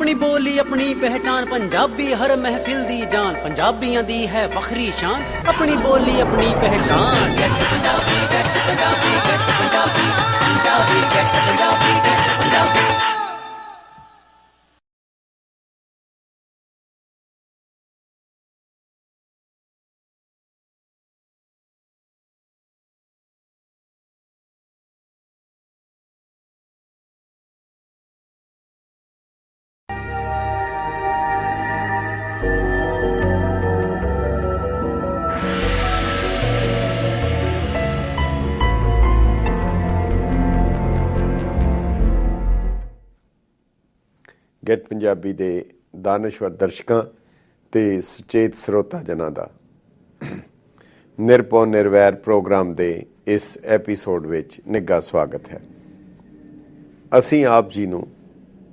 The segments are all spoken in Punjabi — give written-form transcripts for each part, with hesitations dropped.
अपनी बोली अपनी पहचान पंजाबी हर महफिल दी जान पंजाबियां दी है वखरी शान अपनी बोली अपनी पहचान पंजाबी पंजाबी पंजाबी पंजाबी पंजाबी पंजाबी। ਗੈਟ ਪੰਜਾਬੀ ਦੇ ਦਾਨਸ਼ਵਰ ਦਰਸ਼ਕਾਂ ਤੇ ਸੁਚੇਤ ਸਰੋਤਾ ਜਨਾਂ ਦਾ ਨਿਰਭਉ ਨਿਰਵੈਰ ਪ੍ਰੋਗਰਾਮ ਦੇ ਇਸ ਐਪੀਸੋਡ ਵਿੱਚ ਨਿੱਘਾ ਸਵਾਗਤ ਹੈ। ਅਸੀਂ ਆਪ ਜੀ ਨੂੰ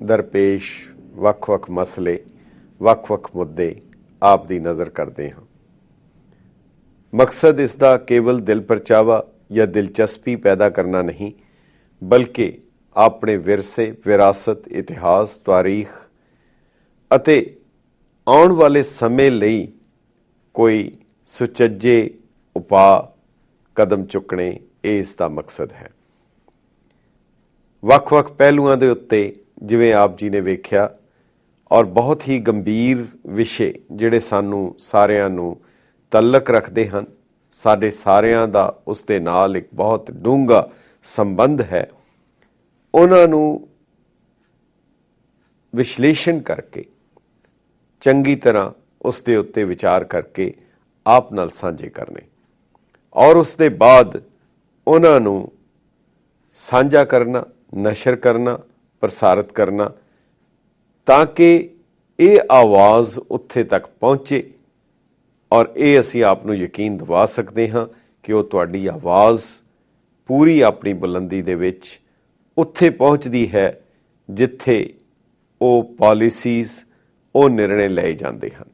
ਦਰਪੇਸ਼ ਵੱਖ-ਵੱਖ ਮਸਲੇ ਵੱਖ-ਵੱਖ ਮੁੱਦੇ ਆਪ ਦੀ ਨਜ਼ਰ ਕਰਦੇ ਹਾਂ। ਮਕਸਦ ਇਸ ਦਾ ਕੇਵਲ ਦਿਲ ਪਰਚਾਵਾ ਜਾਂ ਦਿਲਚਸਪੀ ਪੈਦਾ ਕਰਨਾ ਨਹੀਂ ਬਲਕਿ ਆਪਣੇ ਵਿਰਸੇ ਵਿਰਾਸਤ ਇਤਿਹਾਸ ਤਾਰੀਖ ਅਤੇ ਆਉਣ ਵਾਲੇ ਸਮੇਂ ਲਈ ਕੋਈ ਸੁਚੱਜੇ ਉਪਾਅ ਕਦਮ ਚੁੱਕਣੇ ਇਸ ਦਾ ਮਕਸਦ ਹੈ। ਵੱਖ-ਵੱਖ ਪਹਿਲੂਆਂ ਦੇ ਉੱਤੇ ਜਿਵੇਂ ਆਪ ਜੀ ਨੇ ਵੇਖਿਆ ਔਰ ਬਹੁਤ ਹੀ ਗੰਭੀਰ ਵਿਸ਼ੇ ਜਿਹੜੇ ਸਾਨੂੰ ਸਾਰਿਆਂ ਨੂੰ ਤਅਲਕ ਰੱਖਦੇ ਹਨ, ਸਾਡੇ ਸਾਰਿਆਂ ਦਾ ਉਸ ਦੇ ਨਾਲ ਇੱਕ ਬਹੁਤ ਡੂੰਘਾ ਸੰਬੰਧ ਹੈ, ਉਹਨਾਂ ਨੂੰ ਵਿਸ਼ਲੇਸ਼ਣ ਕਰਕੇ ਚੰਗੀ ਤਰ੍ਹਾਂ ਉਸ ਦੇ ਉੱਤੇ ਵਿਚਾਰ ਕਰਕੇ ਆਪ ਨਾਲ ਸਾਂਝੇ ਕਰਨੇ ਔਰ ਉਸ ਦੇ ਬਾਅਦ ਉਹਨਾਂ ਨੂੰ ਸਾਂਝਾ ਕਰਨਾ, ਨਸ਼ਰ ਕਰਨਾ, ਪ੍ਰਸਾਰਿਤ ਕਰਨਾ ਤਾਂ ਕਿ ਇਹ ਆਵਾਜ਼ ਉੱਥੇ ਤੱਕ ਪਹੁੰਚੇ ਔਰ ਇਹ ਅਸੀਂ ਆਪ ਨੂੰ ਯਕੀਨ ਦਿਵਾ ਸਕਦੇ ਹਾਂ ਕਿ ਉਹ ਤੁਹਾਡੀ ਆਵਾਜ਼ ਪੂਰੀ ਆਪਣੀ ਬੁਲੰਦੀ ਦੇ ਵਿੱਚ ਉੱਥੇ ਪਹੁੰਚਦੀ ਹੈ ਜਿੱਥੇ ਉਹ ਪਾਲਿਸੀਜ਼ ਉਹ ਨਿਰਣੇ ਲਏ ਜਾਂਦੇ ਹਨ।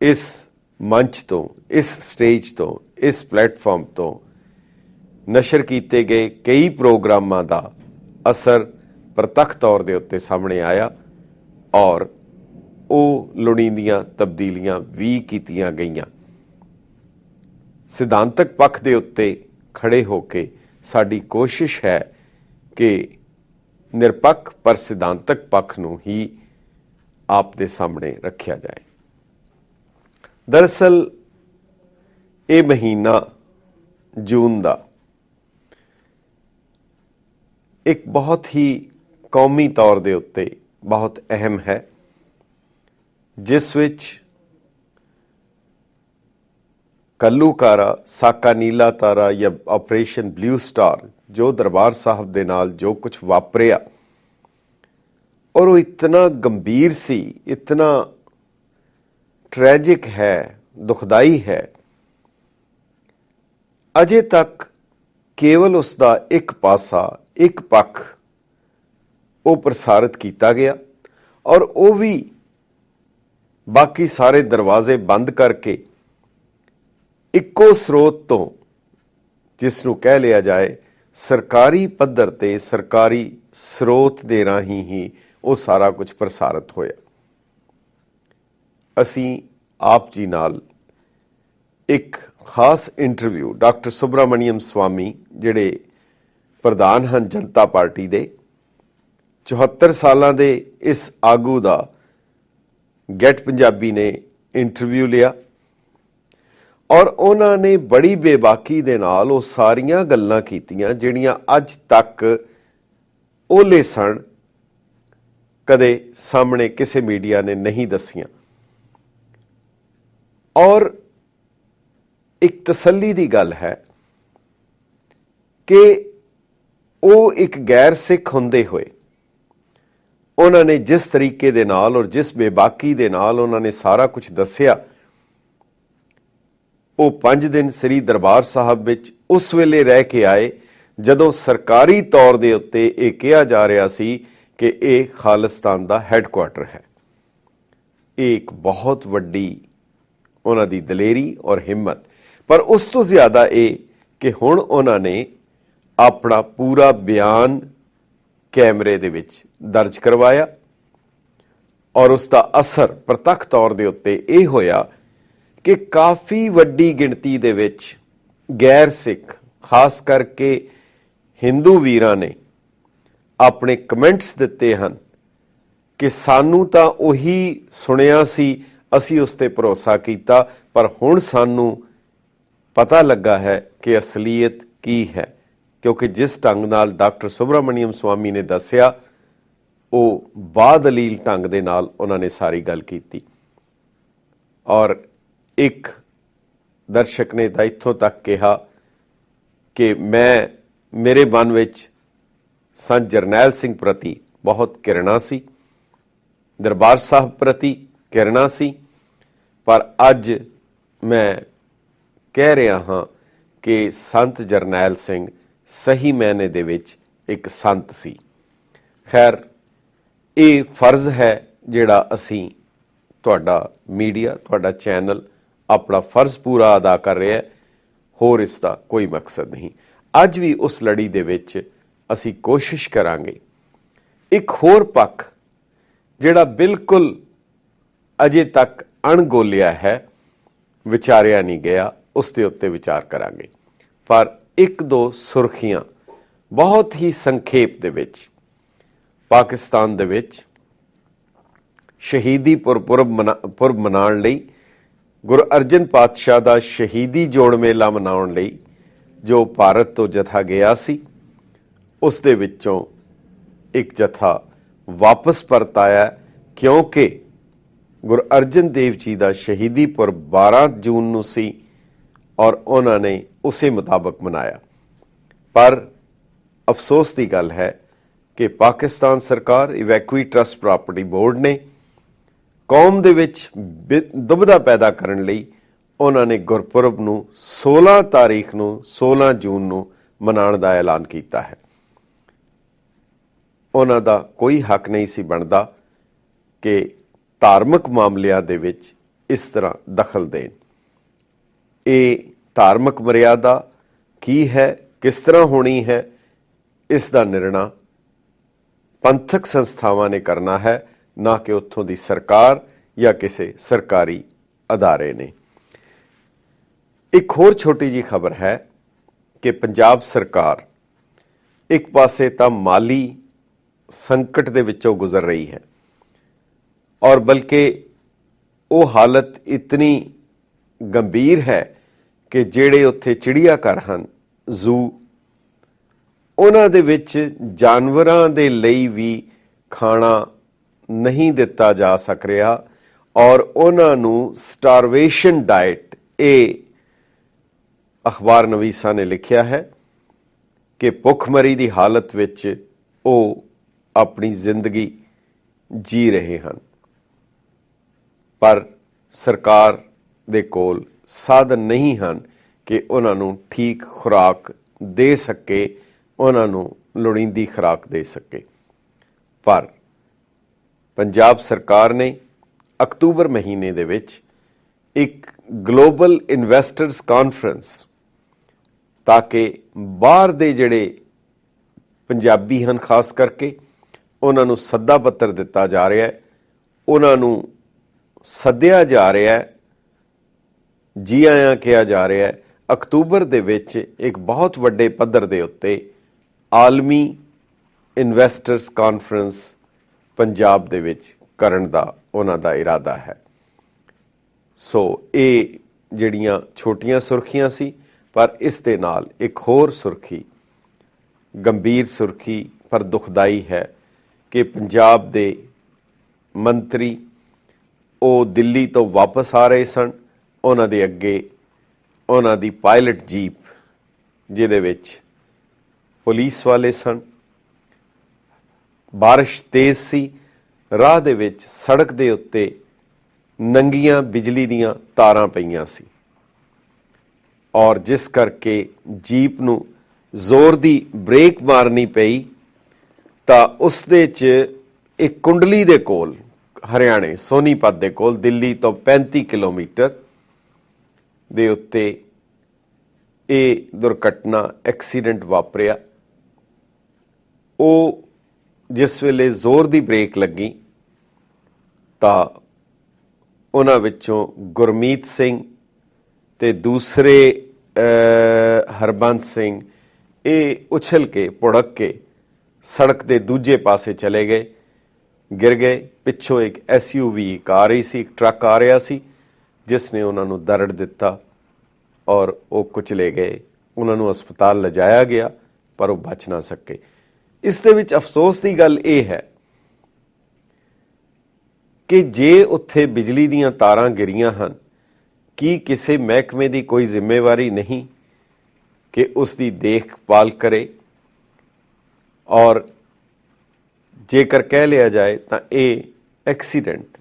ਇਸ ਮੰਚ ਤੋਂ, ਇਸ ਸਟੇਜ ਤੋਂ, ਇਸ ਪਲੇਟਫਾਰਮ ਤੋਂ ਨਸ਼ਰ ਕੀਤੇ ਗਏ ਕਈ ਪ੍ਰੋਗਰਾਮਾਂ ਦਾ ਅਸਰ ਪ੍ਰਤੱਖ ਤੌਰ ਦੇ ਉੱਤੇ ਸਾਹਮਣੇ ਆਇਆ ਔਰ ਉਹ ਲੋੜੀਂਦੀਆਂ ਤਬਦੀਲੀਆਂ ਵੀ ਕੀਤੀਆਂ ਗਈਆਂ। ਸਿਧਾਂਤਕ ਪੱਖ ਦੇ ਉੱਤੇ ਖੜੇ ਹੋ ਕੇ ਸਾਡੀ ਕੋਸ਼ਿਸ਼ ਹੈ ਕਿ ਨਿਰਪੱਖ ਪਰ ਸਿਧਾਂਤਕ ਪੱਖ ਨੂੰ ਹੀ ਆਪ ਦੇ ਸਾਹਮਣੇ ਰੱਖਿਆ ਜਾਏ। ਦਰਅਸਲ ਇਹ ਮਹੀਨਾ ਜੂਨ ਦਾ ਇੱਕ ਬਹੁਤ ਹੀ ਕੌਮੀ ਤੌਰ ਦੇ ਉੱਤੇ ਬਹੁਤ ਅਹਿਮ ਹੈ, ਜਿਸ ਵਿੱਚ ਕੱਲੂਕਾਰਾ, ਸਾਕਾ ਨੀਲਾ ਤਾਰਾ ਜਾਂ ਆਪਰੇਸ਼ਨ ਬਲੂ ਸਟਾਰ ਜੋ ਦਰਬਾਰ ਸਾਹਿਬ ਦੇ ਨਾਲ ਜੋ ਕੁਝ ਵਾਪਰਿਆ ਔਰ ਉਹ ਇਤਨਾ ਗੰਭੀਰ ਸੀ, ਇਤਨਾ ਟ੍ਰੈਜਿਕ ਹੈ, ਦੁਖਦਾਈ ਹੈ। ਅਜੇ ਤੱਕ ਕੇਵਲ ਉਸ ਦਾ ਇੱਕ ਪਾਸਾ, ਇੱਕ ਪੱਖ ਉਹ ਪ੍ਰਸਾਰਿਤ ਕੀਤਾ ਗਿਆ ਔਰ ਉਹ ਵੀ ਬਾਕੀ ਸਾਰੇ ਦਰਵਾਜ਼ੇ ਬੰਦ ਕਰਕੇ ਇੱਕੋ ਸਰੋਤ ਤੋਂ, ਜਿਸ ਨੂੰ ਕਹਿ ਲਿਆ ਜਾਏ ਸਰਕਾਰੀ ਪੱਧਰ ਤੇ ਸਰਕਾਰੀ ਸਰੋਤ ਦੇ ਰਾਹੀਂ ਹੀ ਉਹ ਸਾਰਾ ਕੁਝ ਪ੍ਰਸਾਰਿਤ ਹੋਇਆ। ਅਸੀਂ ਆਪ ਜੀ ਨਾਲ ਇੱਕ ਖਾਸ ਇੰਟਰਵਿਊ ਡਾਕਟਰ ਸੁਬਰਾਮਣੀਅਮ ਸਵਾਮੀ ਜਿਹੜੇ ਪ੍ਰਧਾਨ ਹਨ ਜਨਤਾ ਪਾਰਟੀ ਦੇ, 74 ਸਾਲਾਂ ਦੇ ਇਸ ਆਗੂ ਦਾ ਗੈਟ ਪੰਜਾਬੀ ਨੇ ਇੰਟਰਵਿਊ ਲਿਆ ਔਰ ਉਹਨਾਂ ਨੇ ਬੜੀ ਬੇਬਾਕੀ ਦੇ ਨਾਲ ਉਹ ਸਾਰੀਆਂ ਗੱਲਾਂ ਕੀਤੀਆਂ ਜਿਹੜੀਆਂ ਅੱਜ ਤੱਕ ਓਲੇ ਸਣ ਕਦੇ ਸਾਹਮਣੇ ਕਿਸੇ ਮੀਡੀਆ ਨੇ ਨਹੀਂ ਦੱਸੀਆਂ ਔਰ ਇੱਕ ਤਸੱਲੀ ਦੀ ਗੱਲ ਹੈ ਕਿ ਉਹ ਇੱਕ ਗੈਰ ਸਿੱਖ ਹੁੰਦੇ ਹੋਏ ਉਹਨਾਂ ਨੇ ਜਿਸ ਤਰੀਕੇ ਦੇ ਨਾਲ ਔਰ ਜਿਸ ਬੇਬਾਕੀ ਦੇ ਨਾਲ ਉਹਨਾਂ ਨੇ ਸਾਰਾ ਕੁਝ ਦੱਸਿਆ, ਉਹ 5 ਦਿਨ ਸ੍ਰੀ ਦਰਬਾਰ ਸਾਹਿਬ ਵਿੱਚ ਉਸ ਵੇਲੇ ਰਹਿ ਕੇ ਆਏ ਜਦੋਂ ਸਰਕਾਰੀ ਤੌਰ ਦੇ ਉੱਤੇ ਇਹ ਕਿਹਾ ਜਾ ਰਿਹਾ ਸੀ ਕਿ ਇਹ ਖਾਲਿਸਤਾਨ ਦਾ ਹੈੱਡਕੁਆਰਟਰ ਹੈ। ਇਹ ਇੱਕ ਬਹੁਤ ਵੱਡੀ ਉਹਨਾਂ ਦੀ ਦਲੇਰੀ ਔਰ ਹਿੰਮਤ, ਪਰ ਉਸ ਤੋਂ ਜ਼ਿਆਦਾ ਇਹ ਕਿ ਹੁਣ ਉਹਨਾਂ ਨੇ ਆਪਣਾ ਪੂਰਾ ਬਿਆਨ ਕੈਮਰੇ ਦੇ ਵਿੱਚ ਦਰਜ ਕਰਵਾਇਆ ਔਰ ਉਸ ਦਾ ਅਸਰ ਪ੍ਰਤੱਖ ਤੌਰ ਦੇ ਉੱਤੇ ਇਹ ਹੋਇਆ ਕਿ ਕਾਫੀ ਵੱਡੀ ਗਿਣਤੀ ਦੇ ਵਿੱਚ ਗੈਰ ਸਿੱਖ, ਖਾਸ ਕਰਕੇ ਹਿੰਦੂ ਵੀਰਾਂ ਨੇ ਆਪਣੇ ਕਮੈਂਟਸ ਦਿੱਤੇ ਹਨ ਕਿ ਸਾਨੂੰ ਤਾਂ ਉਹੀ ਸੁਣਿਆ ਸੀ, ਅਸੀਂ ਉਸ ਤੇ ਭਰੋਸਾ ਕੀਤਾ, ਪਰ ਹੁਣ ਸਾਨੂੰ ਪਤਾ ਲੱਗਾ ਹੈ ਕਿ ਅਸਲੀਅਤ ਕੀ ਹੈ। ਕਿਉਂਕਿ ਜਿਸ ਢੰਗ ਨਾਲ ਡਾਕਟਰ ਸੁਬਰਾਮਣੀਅਮ ਸਵਾਮੀ ਨੇ ਦੱਸਿਆ, ਉਹ ਬਾਦਲੀਲ ਢੰਗ ਦੇ ਨਾਲ ਉਹਨਾਂ ਨੇ ਸਾਰੀ ਗੱਲ ਕੀਤੀ। ਔਰ ਇੱਕ ਦਰਸ਼ਕ ਨੇ ਤਾਂ ਇੱਥੋਂ ਤੱਕ ਕਿਹਾ ਕਿ ਮੇਰੇ ਮਨ ਵਿੱਚ ਸੰਤ ਜਰਨੈਲ ਸਿੰਘ ਪ੍ਰਤੀ ਬਹੁਤ ਘਿਰਣਾ ਸੀ, ਦਰਬਾਰ ਸਾਹਿਬ ਪ੍ਰਤੀ ਘਿਰਣਾ ਸੀ, ਪਰ ਅੱਜ ਮੈਂ ਕਹਿ ਰਿਹਾ ਹਾਂ ਕਿ ਸੰਤ ਜਰਨੈਲ ਸਿੰਘ ਸਹੀ ਮਾਇਨੇ ਦੇ ਵਿੱਚ ਇੱਕ ਸੰਤ ਸੀ। ਖੈਰ, ਇਹ ਫਰਜ਼ ਹੈ ਜਿਹੜਾ ਅਸੀਂ, ਤੁਹਾਡਾ ਮੀਡੀਆ, ਤੁਹਾਡਾ ਚੈਨਲ ਆਪਣਾ ਫਰਜ਼ ਪੂਰਾ ਅਦਾ ਕਰ ਰਿਹਾ ਹੈ, ਹੋਰ ਇਸ ਦਾ ਕੋਈ ਮਕਸਦ ਨਹੀਂ। ਅੱਜ ਵੀ ਉਸ ਲੜੀ ਦੇ ਵਿੱਚ ਅਸੀਂ ਕੋਸ਼ਿਸ਼ ਕਰਾਂਗੇ ਇੱਕ ਹੋਰ ਪੱਖ ਜਿਹੜਾ ਬਿਲਕੁਲ ਅਜੇ ਤੱਕ ਅਣਗੋਲਿਆ ਹੈ, ਵਿਚਾਰਿਆ ਨਹੀਂ ਗਿਆ, ਉਸ ਦੇ ਉੱਤੇ ਵਿਚਾਰ ਕਰਾਂਗੇ। ਪਰ ਇੱਕ ਦੋ ਸੁਰਖੀਆਂ ਬਹੁਤ ਹੀ ਸੰਖੇਪ ਦੇ ਵਿੱਚ, ਪਾਕਿਸਤਾਨ ਦੇ ਵਿੱਚ ਸ਼ਹੀਦੀ ਪੁਰਬ ਮਨਾਉਣ ਲਈ, ਗੁਰੂ ਅਰਜਨ ਪਾਤਸ਼ਾਹ ਦਾ ਸ਼ਹੀਦੀ ਜੋੜ ਮੇਲਾ ਮਨਾਉਣ ਲਈ ਜੋ ਭਾਰਤ ਤੋਂ ਜਥਾ ਗਿਆ ਸੀ, ਉਸ ਦੇ ਵਿੱਚੋਂ ਇੱਕ ਜਥਾ ਵਾਪਸ ਪਰਤ ਆਇਆ, ਕਿਉਂਕਿ ਗੁਰੂ ਅਰਜਨ ਦੇਵ ਜੀ ਦਾ ਸ਼ਹੀਦੀ ਪੁਰਬ 12 ਜੂਨ ਨੂੰ ਸੀ ਔਰ ਉਹਨਾਂ ਨੇ ਉਸੇ ਮੁਤਾਬਕ ਮਨਾਇਆ। ਪਰ ਅਫਸੋਸ ਦੀ ਗੱਲ ਹੈ ਕਿ ਪਾਕਿਸਤਾਨ ਸਰਕਾਰ, ਇਵੈਕੂਈ ਟਰਸਟ ਪ੍ਰਾਪਰਟੀ ਬੋਰਡ ਨੇ ਕੌਮ ਦੇ ਵਿੱਚ ਦੁਬਿਧਾ ਪੈਦਾ ਕਰਨ ਲਈ ਉਹਨਾਂ ਨੇ ਗੁਰਪੁਰਬ ਨੂੰ 16 ਤਾਰੀਖ ਨੂੰ, 16 ਜੂਨ ਨੂੰ ਮਨਾਉਣ ਦਾ ਐਲਾਨ ਕੀਤਾ ਹੈ। ਉਹਨਾਂ ਦਾ ਕੋਈ ਹੱਕ ਨਹੀਂ ਸੀ ਬਣਦਾ ਕਿ ਧਾਰਮਿਕ ਮਾਮਲਿਆਂ ਦੇ ਵਿੱਚ ਇਸ ਤਰ੍ਹਾਂ ਦਖਲ ਦੇਣ। ਇਹ ਧਾਰਮਿਕ ਮਰਿਆਦਾ ਕੀ ਹੈ, ਕਿਸ ਤਰ੍ਹਾਂ ਹੋਣੀ ਹੈ, ਇਸ ਦਾ ਨਿਰਣਾ ਪੰਥਕ ਸੰਸਥਾਵਾਂ ਨੇ ਕਰਨਾ ਹੈ, ਨਾ ਕਿ ਉੱਥੋਂ ਦੀ ਸਰਕਾਰ ਜਾਂ ਕਿਸੇ ਸਰਕਾਰੀ ਅਦਾਰੇ ਨੇ। ਇੱਕ ਹੋਰ ਛੋਟੀ ਜਿਹੀ ਖਬਰ ਹੈ ਕਿ ਪੰਜਾਬ ਸਰਕਾਰ ਇੱਕ ਪਾਸੇ ਤਾਂ ਮਾਲੀ ਸੰਕਟ ਦੇ ਵਿੱਚੋਂ ਗੁਜ਼ਰ ਰਹੀ ਹੈ, ਔਰ ਬਲਕਿ ਉਹ ਹਾਲਤ ਇਤਨੀ ਗੰਭੀਰ ਹੈ ਕਿ ਜਿਹੜੇ ਉੱਥੇ ਚਿੜੀਆ ਘਰ ਹਨ, ਜ਼ੂ, ਉਹਨਾਂ ਦੇ ਵਿੱਚ ਜਾਨਵਰਾਂ ਦੇ ਲਈ ਵੀ ਖਾਣਾ ਨਹੀਂ ਦਿੱਤਾ ਜਾ ਸਕ ਰਿਹਾ ਔਰ ਉਹਨਾਂ ਨੂੰ ਸਟਾਰਵੇਸ਼ਨ ਡਾਈਟ, ਇਹ ਅਖਬਾਰ ਨਵੀਸਾਂ ਨੇ ਲਿਖਿਆ ਹੈ ਕਿ ਭੁੱਖਮਰੀ ਦੀ ਹਾਲਤ ਵਿੱਚ ਉਹ ਆਪਣੀ ਜ਼ਿੰਦਗੀ ਜੀ ਰਹੇ ਹਨ। ਪਰ ਸਰਕਾਰ ਦੇ ਕੋਲ ਸਾਧਨ ਨਹੀਂ ਹਨ ਕਿ ਉਹਨਾਂ ਨੂੰ ਠੀਕ ਖੁਰਾਕ ਦੇ ਸਕੇ, ਉਹਨਾਂ ਨੂੰ ਲੋੜੀਂਦੀ ਖੁਰਾਕ ਦੇ ਸਕੇ। ਪਰ ਪੰਜਾਬ ਸਰਕਾਰ ਨੇ ਅਕਤੂਬਰ ਮਹੀਨੇ ਦੇ ਵਿੱਚ ਇੱਕ ਗਲੋਬਲ ਇਨਵੈਸਟਰਸ ਕਾਨਫਰੰਸ, ਤਾਂ ਕਿ ਬਾਹਰ ਦੇ ਜਿਹੜੇ ਪੰਜਾਬੀ ਹਨ ਖਾਸ ਕਰਕੇ, ਉਹਨਾਂ ਨੂੰ ਸੱਦਾ ਪੱਤਰ ਦਿੱਤਾ ਜਾ ਰਿਹਾ ਹੈ, ਉਹਨਾਂ ਨੂੰ ਸੱਦਿਆ ਜਾ ਰਿਹਾ ਹੈ, ਜੀ ਆਇਆਂ ਕਿਹਾ ਜਾ ਰਿਹਾ ਹੈ। ਅਕਤੂਬਰ ਦੇ ਵਿੱਚ ਇੱਕ ਬਹੁਤ ਵੱਡੇ ਪੱਧਰ ਦੇ ਉੱਤੇ ਆਲਮੀ ਇਨਵੈਸਟਰਸ ਕਾਨਫਰੰਸ ਪੰਜਾਬ ਦੇ ਵਿੱਚ ਕਰਨ ਦਾ ਉਹਨਾਂ ਦਾ ਇਰਾਦਾ ਹੈ। ਸੋ ਇਹ ਜਿਹੜੀਆਂ ਛੋਟੀਆਂ ਸੁਰਖੀਆਂ ਸੀ, ਪਰ ਇਸ ਦੇ ਨਾਲ ਇੱਕ ਹੋਰ ਸੁਰਖੀ, ਗੰਭੀਰ ਸੁਰਖੀ ਪਰ ਦੁਖਦਾਈ ਹੈ ਕਿ ਪੰਜਾਬ ਦੇ ਮੰਤਰੀ, ਉਹ ਦਿੱਲੀ ਤੋਂ ਵਾਪਸ ਆ ਰਹੇ ਸਨ। ਉਹਨਾਂ ਦੇ ਅੱਗੇ ਉਹਨਾਂ ਦੀ ਪਾਇਲਟ ਜੀਪ, ਜਿਹਦੇ ਵਿੱਚ ਪੁਲਿਸ ਵਾਲੇ ਸਨ, ਬਾਰਿਸ਼ ਤੇਜ਼ ਸੀ, ਰਾਹ ਦੇ ਵਿੱਚ ਸੜਕ ਦੇ ਉੱਤੇ ਨੰਗੀਆਂ ਬਿਜਲੀ ਦੀਆਂ ਤਾਰਾਂ ਪਈਆਂ ਸੀ ਔਰ ਜਿਸ ਕਰਕੇ ਜੀਪ ਨੂੰ ਜ਼ੋਰ ਦੀ ਬ੍ਰੇਕ ਮਾਰਨੀ ਪਈ ਤਾਂ ਉਸ ਦੇ 'ਚ ਇੱਕ ਕੁੰਡਲੀ ਦੇ ਕੋਲ, ਹਰਿਆਣੇ ਸੋਨੀਪਤ ਦੇ ਕੋਲ, ਦਿੱਲੀ ਤੋਂ 35 ਕਿਲੋਮੀਟਰ ਦੇ ਉੱਤੇ ਇਹ ਦੁਰਘਟਨਾ, ਐਕਸੀਡੈਂਟ ਵਾਪਰਿਆ। ਉਹ ਜਿਸ ਵੇਲੇ ਜ਼ੋਰ ਦੀ ਬ੍ਰੇਕ ਲੱਗੀ, ਤਾਂ ਉਹਨਾਂ ਵਿੱਚੋਂ ਗੁਰਮੀਤ ਸਿੰਘ ਤੇ ਦੂਸਰੇ ਹਰਬੰਸ ਸਿੰਘ ਇਹ ਉਛਲ ਕੇ ਪੁੜਕ ਕੇ ਸੜਕ ਦੇ ਦੂਜੇ ਪਾਸੇ ਚਲੇ ਗਏ, ਗਿਰ ਗਏ। ਪਿੱਛੋਂ ਇੱਕ SUV ਆ ਰਹੀ ਸੀ, ਇੱਕ ਟਰੱਕ ਆ ਰਿਹਾ ਸੀ, ਜਿਸ ਨੇ ਉਹਨਾਂ ਨੂੰ ਦਰੜ ਦਿੱਤਾ ਔਰ ਉਹ ਕੁਚਲੇ ਗਏ। ਉਹਨਾਂ ਨੂੰ ਹਸਪਤਾਲ ਲਿਜਾਇਆ ਗਿਆ ਪਰ ਉਹ ਬਚ ਨਾ ਸਕੇ। ਇਸ ਦੇ ਵਿੱਚ ਅਫਸੋਸ ਦੀ ਗੱਲ ਇਹ ਹੈ ਕਿ ਜੇ ਉੱਥੇ ਬਿਜਲੀ ਦੀਆਂ ਤਾਰਾਂ ਗਿਰੀਆਂ ਹਨ, ਕੀ ਕਿਸੇ ਮਹਿਕਮੇ ਦੀ ਕੋਈ ਜ਼ਿੰਮੇਵਾਰੀ ਨਹੀਂ ਕਿ ਉਸ ਦੀ ਦੇਖਭਾਲ ਕਰੇ? ਔਰ ਜੇਕਰ ਕਹਿ ਲਿਆ ਜਾਏ ਤਾਂ ਇਹ ਐਕਸੀਡੈਂਟ,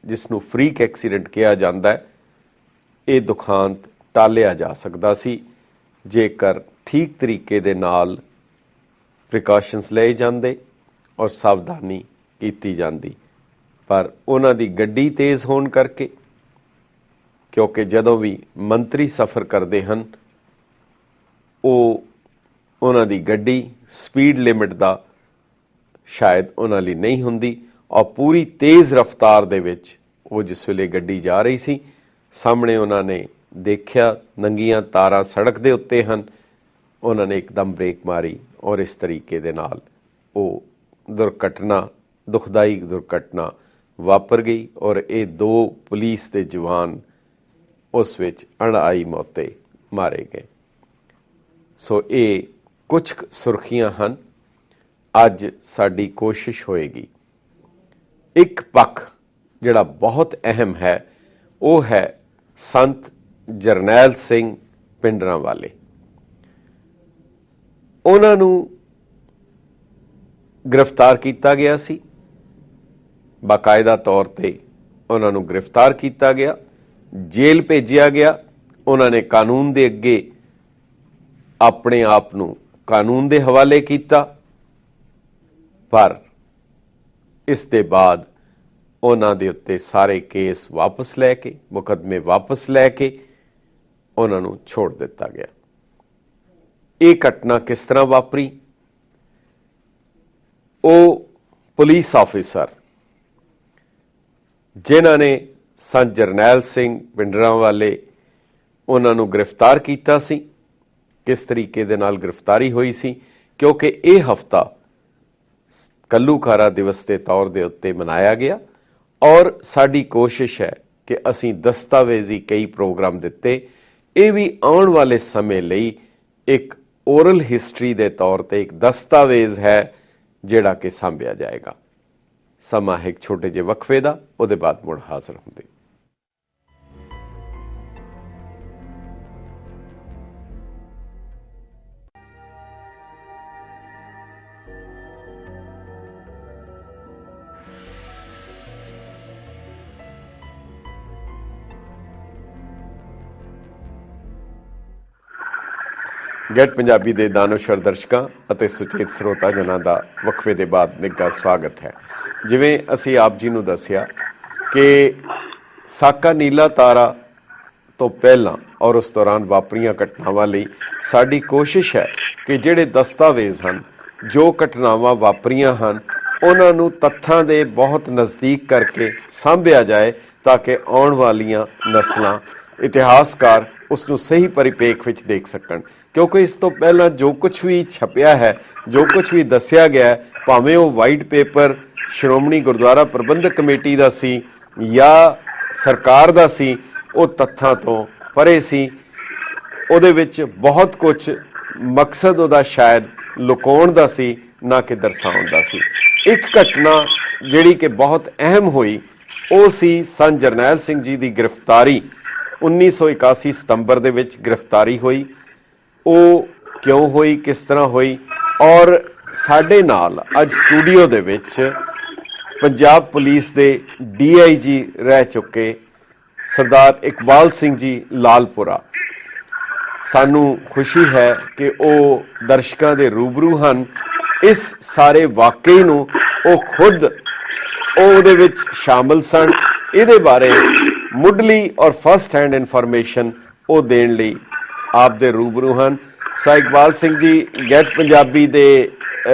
ਜਿਸ ਨੂੰ ਫਰੀਕ ਐਕਸੀਡੈਂਟ ਕਿਹਾ ਜਾਂਦਾ ਹੈ, ਇਹ ਦੁਖਾਂਤ ਟਾਲਿਆ ਜਾ ਸਕਦਾ ਸੀ ਜੇਕਰ ਠੀਕ ਤਰੀਕੇ ਦੇ ਨਾਲ ਪ੍ਰੀਕਾਸ਼ਨਸ ਲਏ ਜਾਂਦੇ ਔਰ ਸਾਵਧਾਨੀ ਕੀਤੀ ਜਾਂਦੀ। ਪਰ ਉਹਨਾਂ ਦੀ ਗੱਡੀ ਤੇਜ਼ ਹੋਣ ਕਰਕੇ, ਕਿਉਂਕਿ ਜਦੋਂ ਵੀ ਮੰਤਰੀ ਸਫ਼ਰ ਕਰਦੇ ਹਨ ਉਹਨਾਂ ਦੀ ਗੱਡੀ ਸਪੀਡ ਲਿਮਿਟ ਦਾ ਸ਼ਾਇਦ ਉਹਨਾਂ ਲਈ ਨਹੀਂ ਹੁੰਦੀ ਔਰ ਪੂਰੀ ਤੇਜ਼ ਰਫ਼ਤਾਰ ਦੇ ਵਿੱਚ ਉਹ ਜਿਸ ਵੇਲੇ ਗੱਡੀ ਜਾ ਰਹੀ ਸੀ, ਸਾਹਮਣੇ ਉਹਨਾਂ ਨੇ ਦੇਖਿਆ ਨੰਗੀਆਂ ਤਾਰਾਂ ਸੜਕ ਦੇ ਉੱਤੇ ਹਨ। ਉਹਨਾਂ ਨੇ ਇੱਕਦਮ ਬ੍ਰੇਕ ਮਾਰੀ ਔਰ ਇਸ ਤਰੀਕੇ ਦੇ ਨਾਲ ਉਹ ਦੁਰਘਟਨਾ, ਦੁਖਦਾਈ ਦੁਰਘਟਨਾ ਵਾਪਰ ਗਈ ਔਰ ਇਹ 2 ਪੁਲਿਸ ਦੇ ਜਵਾਨ ਉਸ ਵਿੱਚ ਅਣਆਈ ਮੌਤੇ ਮਾਰੇ ਗਏ। ਸੋ ਇਹ ਕੁਝ ਸੁਰਖੀਆਂ ਹਨ। ਅੱਜ ਸਾਡੀ ਕੋਸ਼ਿਸ਼ ਹੋਏਗੀ, ਇੱਕ ਪੱਖ ਜਿਹੜਾ ਬਹੁਤ ਅਹਿਮ ਹੈ ਉਹ ਹੈ ਸੰਤ ਜਰਨੈਲ ਸਿੰਘ ਭਿੰਡਰਾਂਵਾਲੇ। ਉਹਨਾਂ ਨੂੰ ਗ੍ਰਿਫਤਾਰ ਕੀਤਾ ਗਿਆ ਸੀ, ਬਾਕਾਇਦਾ ਤੌਰ ਤੇ ਉਹਨਾਂ ਨੂੰ ਗ੍ਰਿਫਤਾਰ ਕੀਤਾ ਗਿਆ, ਜੇਲ੍ਹ ਭੇਜਿਆ ਗਿਆ। ਉਹਨਾਂ ਨੇ ਕਾਨੂੰਨ ਦੇ ਅੱਗੇ ਆਪਣੇ ਆਪ ਨੂੰ ਕਾਨੂੰਨ ਦੇ ਹਵਾਲੇ ਕੀਤਾ, ਪਰ ਇਸ ਦੇ ਬਾਅਦ ਉਹਨਾਂ ਦੇ ਉੱਤੇ ਸਾਰੇ ਕੇਸ ਵਾਪਸ ਲੈ ਕੇ, ਮੁਕੱਦਮੇ ਵਾਪਸ ਲੈ ਕੇ ਉਹਨਾਂ ਨੂੰ ਛੋੜ ਦਿੱਤਾ ਗਿਆ। ਇਹ ਘਟਨਾ ਕਿਸ ਤਰ੍ਹਾਂ ਵਾਪਰੀ? ਉਹ ਪੁਲਿਸ ਆਫੀਸਰ ਜਿਨ੍ਹਾਂ ਨੇ ਸੰਤ ਜਰਨੈਲ ਸਿੰਘ ਭਿੰਡਰਾਂਵਾਲੇ ਉਹਨਾਂ ਨੂੰ ਗ੍ਰਿਫਤਾਰ ਕੀਤਾ ਸੀ, ਕਿਸ ਤਰੀਕੇ ਦੇ ਨਾਲ ਗ੍ਰਿਫਤਾਰੀ ਹੋਈ ਸੀ? ਕਿਉਂਕਿ ਇਹ ਹਫ਼ਤਾ ਕੱਲੂਕਾਰਾ ਦਿਵਸ ਦੇ ਤੌਰ ਦੇ ਉੱਤੇ ਮਨਾਇਆ ਗਿਆ ਔਰ ਸਾਡੀ ਕੋਸ਼ਿਸ਼ ਹੈ ਕਿ ਅਸੀਂ ਦਸਤਾਵੇਜ਼ੀ ਕਈ ਪ੍ਰੋਗਰਾਮ ਦਿੱਤੇ। ਇਹ ਵੀ ਆਉਣ ਵਾਲੇ ਸਮੇਂ ਲਈ ਇੱਕ ਓਰਲ ਹਿਸਟਰੀ ਦੇ ਤੌਰ ਤੇ ਇੱਕ ਦਸਤਾਵੇਜ਼ ਹੈ ਜਿਹੜਾ ਕਿ ਸਾਂਭਿਆ ਜਾਏਗਾ। ਸਮਾਂ ਇੱਕ ਛੋਟੇ ਜਿਹੇ ਵਕਫੇ ਦਾ, ਉਹਦੇ ਬਾਅਦ ਮੁੜ ਹਾਜ਼ਰ ਹੁੰਦੇ। ਗੈਟ ਪੰਜਾਬੀ ਦੇ ਦਾਨਸ਼ਵਰ ਦਰਸ਼ਕਾਂ ਅਤੇ ਸੁਚੇਤ ਸਰੋਤਾ ਜਨਾਂ ਦਾ ਵਕਫੇ ਦੇ ਬਾਅਦ ਨਿੱਘਾ ਸਵਾਗਤ ਹੈ। ਜਿਵੇਂ ਅਸੀਂ ਆਪ ਜੀ ਨੂੰ ਦੱਸਿਆ ਕਿ ਸਾਕਾ ਨੀਲਾ ਤਾਰਾ ਤੋਂ ਪਹਿਲਾਂ ਔਰ ਉਸ ਦੌਰਾਨ ਵਾਪਰੀਆਂ ਘਟਨਾਵਾਂ ਲਈ ਸਾਡੀ ਕੋਸ਼ਿਸ਼ ਹੈ ਕਿ ਜਿਹੜੇ ਦਸਤਾਵੇਜ਼ ਹਨ, ਜੋ ਘਟਨਾਵਾਂ ਵਾਪਰੀਆਂ ਹਨ, ਉਹਨਾਂ ਨੂੰ ਤੱਥਾਂ ਦੇ ਬਹੁਤ ਨਜ਼ਦੀਕ ਕਰਕੇ ਸਾਂਭਿਆ ਜਾਏ ਤਾਂ ਕਿ ਆਉਣ ਵਾਲੀਆਂ ਨਸਲਾਂ, ਇਤਿਹਾਸਕਾਰ ਉਸ ਨੂੰ ਸਹੀ ਪਰਿਪੇਖ ਵਿੱਚ ਦੇਖ ਸਕਣ। ਕਿਉਂਕਿ ਇਸ ਤੋਂ ਪਹਿਲਾਂ ਜੋ ਕੁਝ ਵੀ ਛਪਿਆ ਹੈ, ਜੋ ਕੁਝ ਵੀ ਦੱਸਿਆ ਗਿਆ, ਭਾਵੇਂ ਉਹ ਵਾਈਟ ਪੇਪਰ ਸ਼੍ਰੋਮਣੀ ਗੁਰਦੁਆਰਾ ਪ੍ਰਬੰਧਕ ਕਮੇਟੀ ਦਾ ਸੀ ਜਾਂ ਸਰਕਾਰ ਦਾ ਸੀ, ਉਹ ਤੱਥਾਂ ਤੋਂ ਪਰੇ ਸੀ। ਉਹਦੇ ਵਿੱਚ ਬਹੁਤ ਕੁਝ ਮਕਸਦ ਉਹਦਾ ਸ਼ਾਇਦ ਲੁਕਾਉਣ ਦਾ ਸੀ, ਨਾ ਕਿ ਦਰਸਾਉਣ ਦਾ ਸੀ। ਇੱਕ ਘਟਨਾ ਜਿਹੜੀ ਕਿ ਬਹੁਤ ਅਹਿਮ ਹੋਈ ਉਹ ਸੀ ਸੰਤ ਜਰਨੈਲ ਸਿੰਘ ਜੀ ਦੀ ਗ੍ਰਿਫਤਾਰੀ। 1981 ਸਤੰਬਰ ਦੇ ਵਿੱਚ ਗ੍ਰਿਫਤਾਰੀ ਹੋਈ। ਉਹ ਕਿਉਂ ਹੋਈ, ਕਿਸ ਤਰ੍ਹਾਂ ਹੋਈ? ਔਰ ਸਾਡੇ ਨਾਲ ਅੱਜ ਸਟੂਡੀਓ ਦੇ ਵਿੱਚ ਪੰਜਾਬ ਪੁਲਿਸ ਦੇ DIG ਰਹਿ ਚੁੱਕੇ ਸਰਦਾਰ ਇਕਬਾਲ ਸਿੰਘ ਜੀ ਲਾਲਪੁਰਾ। ਸਾਨੂੰ ਖੁਸ਼ੀ ਹੈ ਕਿ ਉਹ ਦਰਸ਼ਕਾਂ ਦੇ ਰੂਬਰੂ ਹਨ। ਇਸ ਸਾਰੇ ਵਾਕਏ ਨੂੰ ਉਹ ਖੁਦ ਉਹਦੇ ਵਿੱਚ ਸ਼ਾਮਲ ਸਨ। ਇਹਦੇ ਬਾਰੇ ਮੁੱਢਲੀ ਔਰ ਫਸਟ ਹੈਂਡ ਇਨਫੋਰਮੇਸ਼ਨ ਉਹ ਦੇਣ ਲਈ ਆਪ ਦੇ ਰੂਬਰੂ ਹਨ। ਸਰ ਇਕਬਾਲ ਸਿੰਘ ਜੀ, ਗੈਟ ਪੰਜਾਬੀ ਦੇ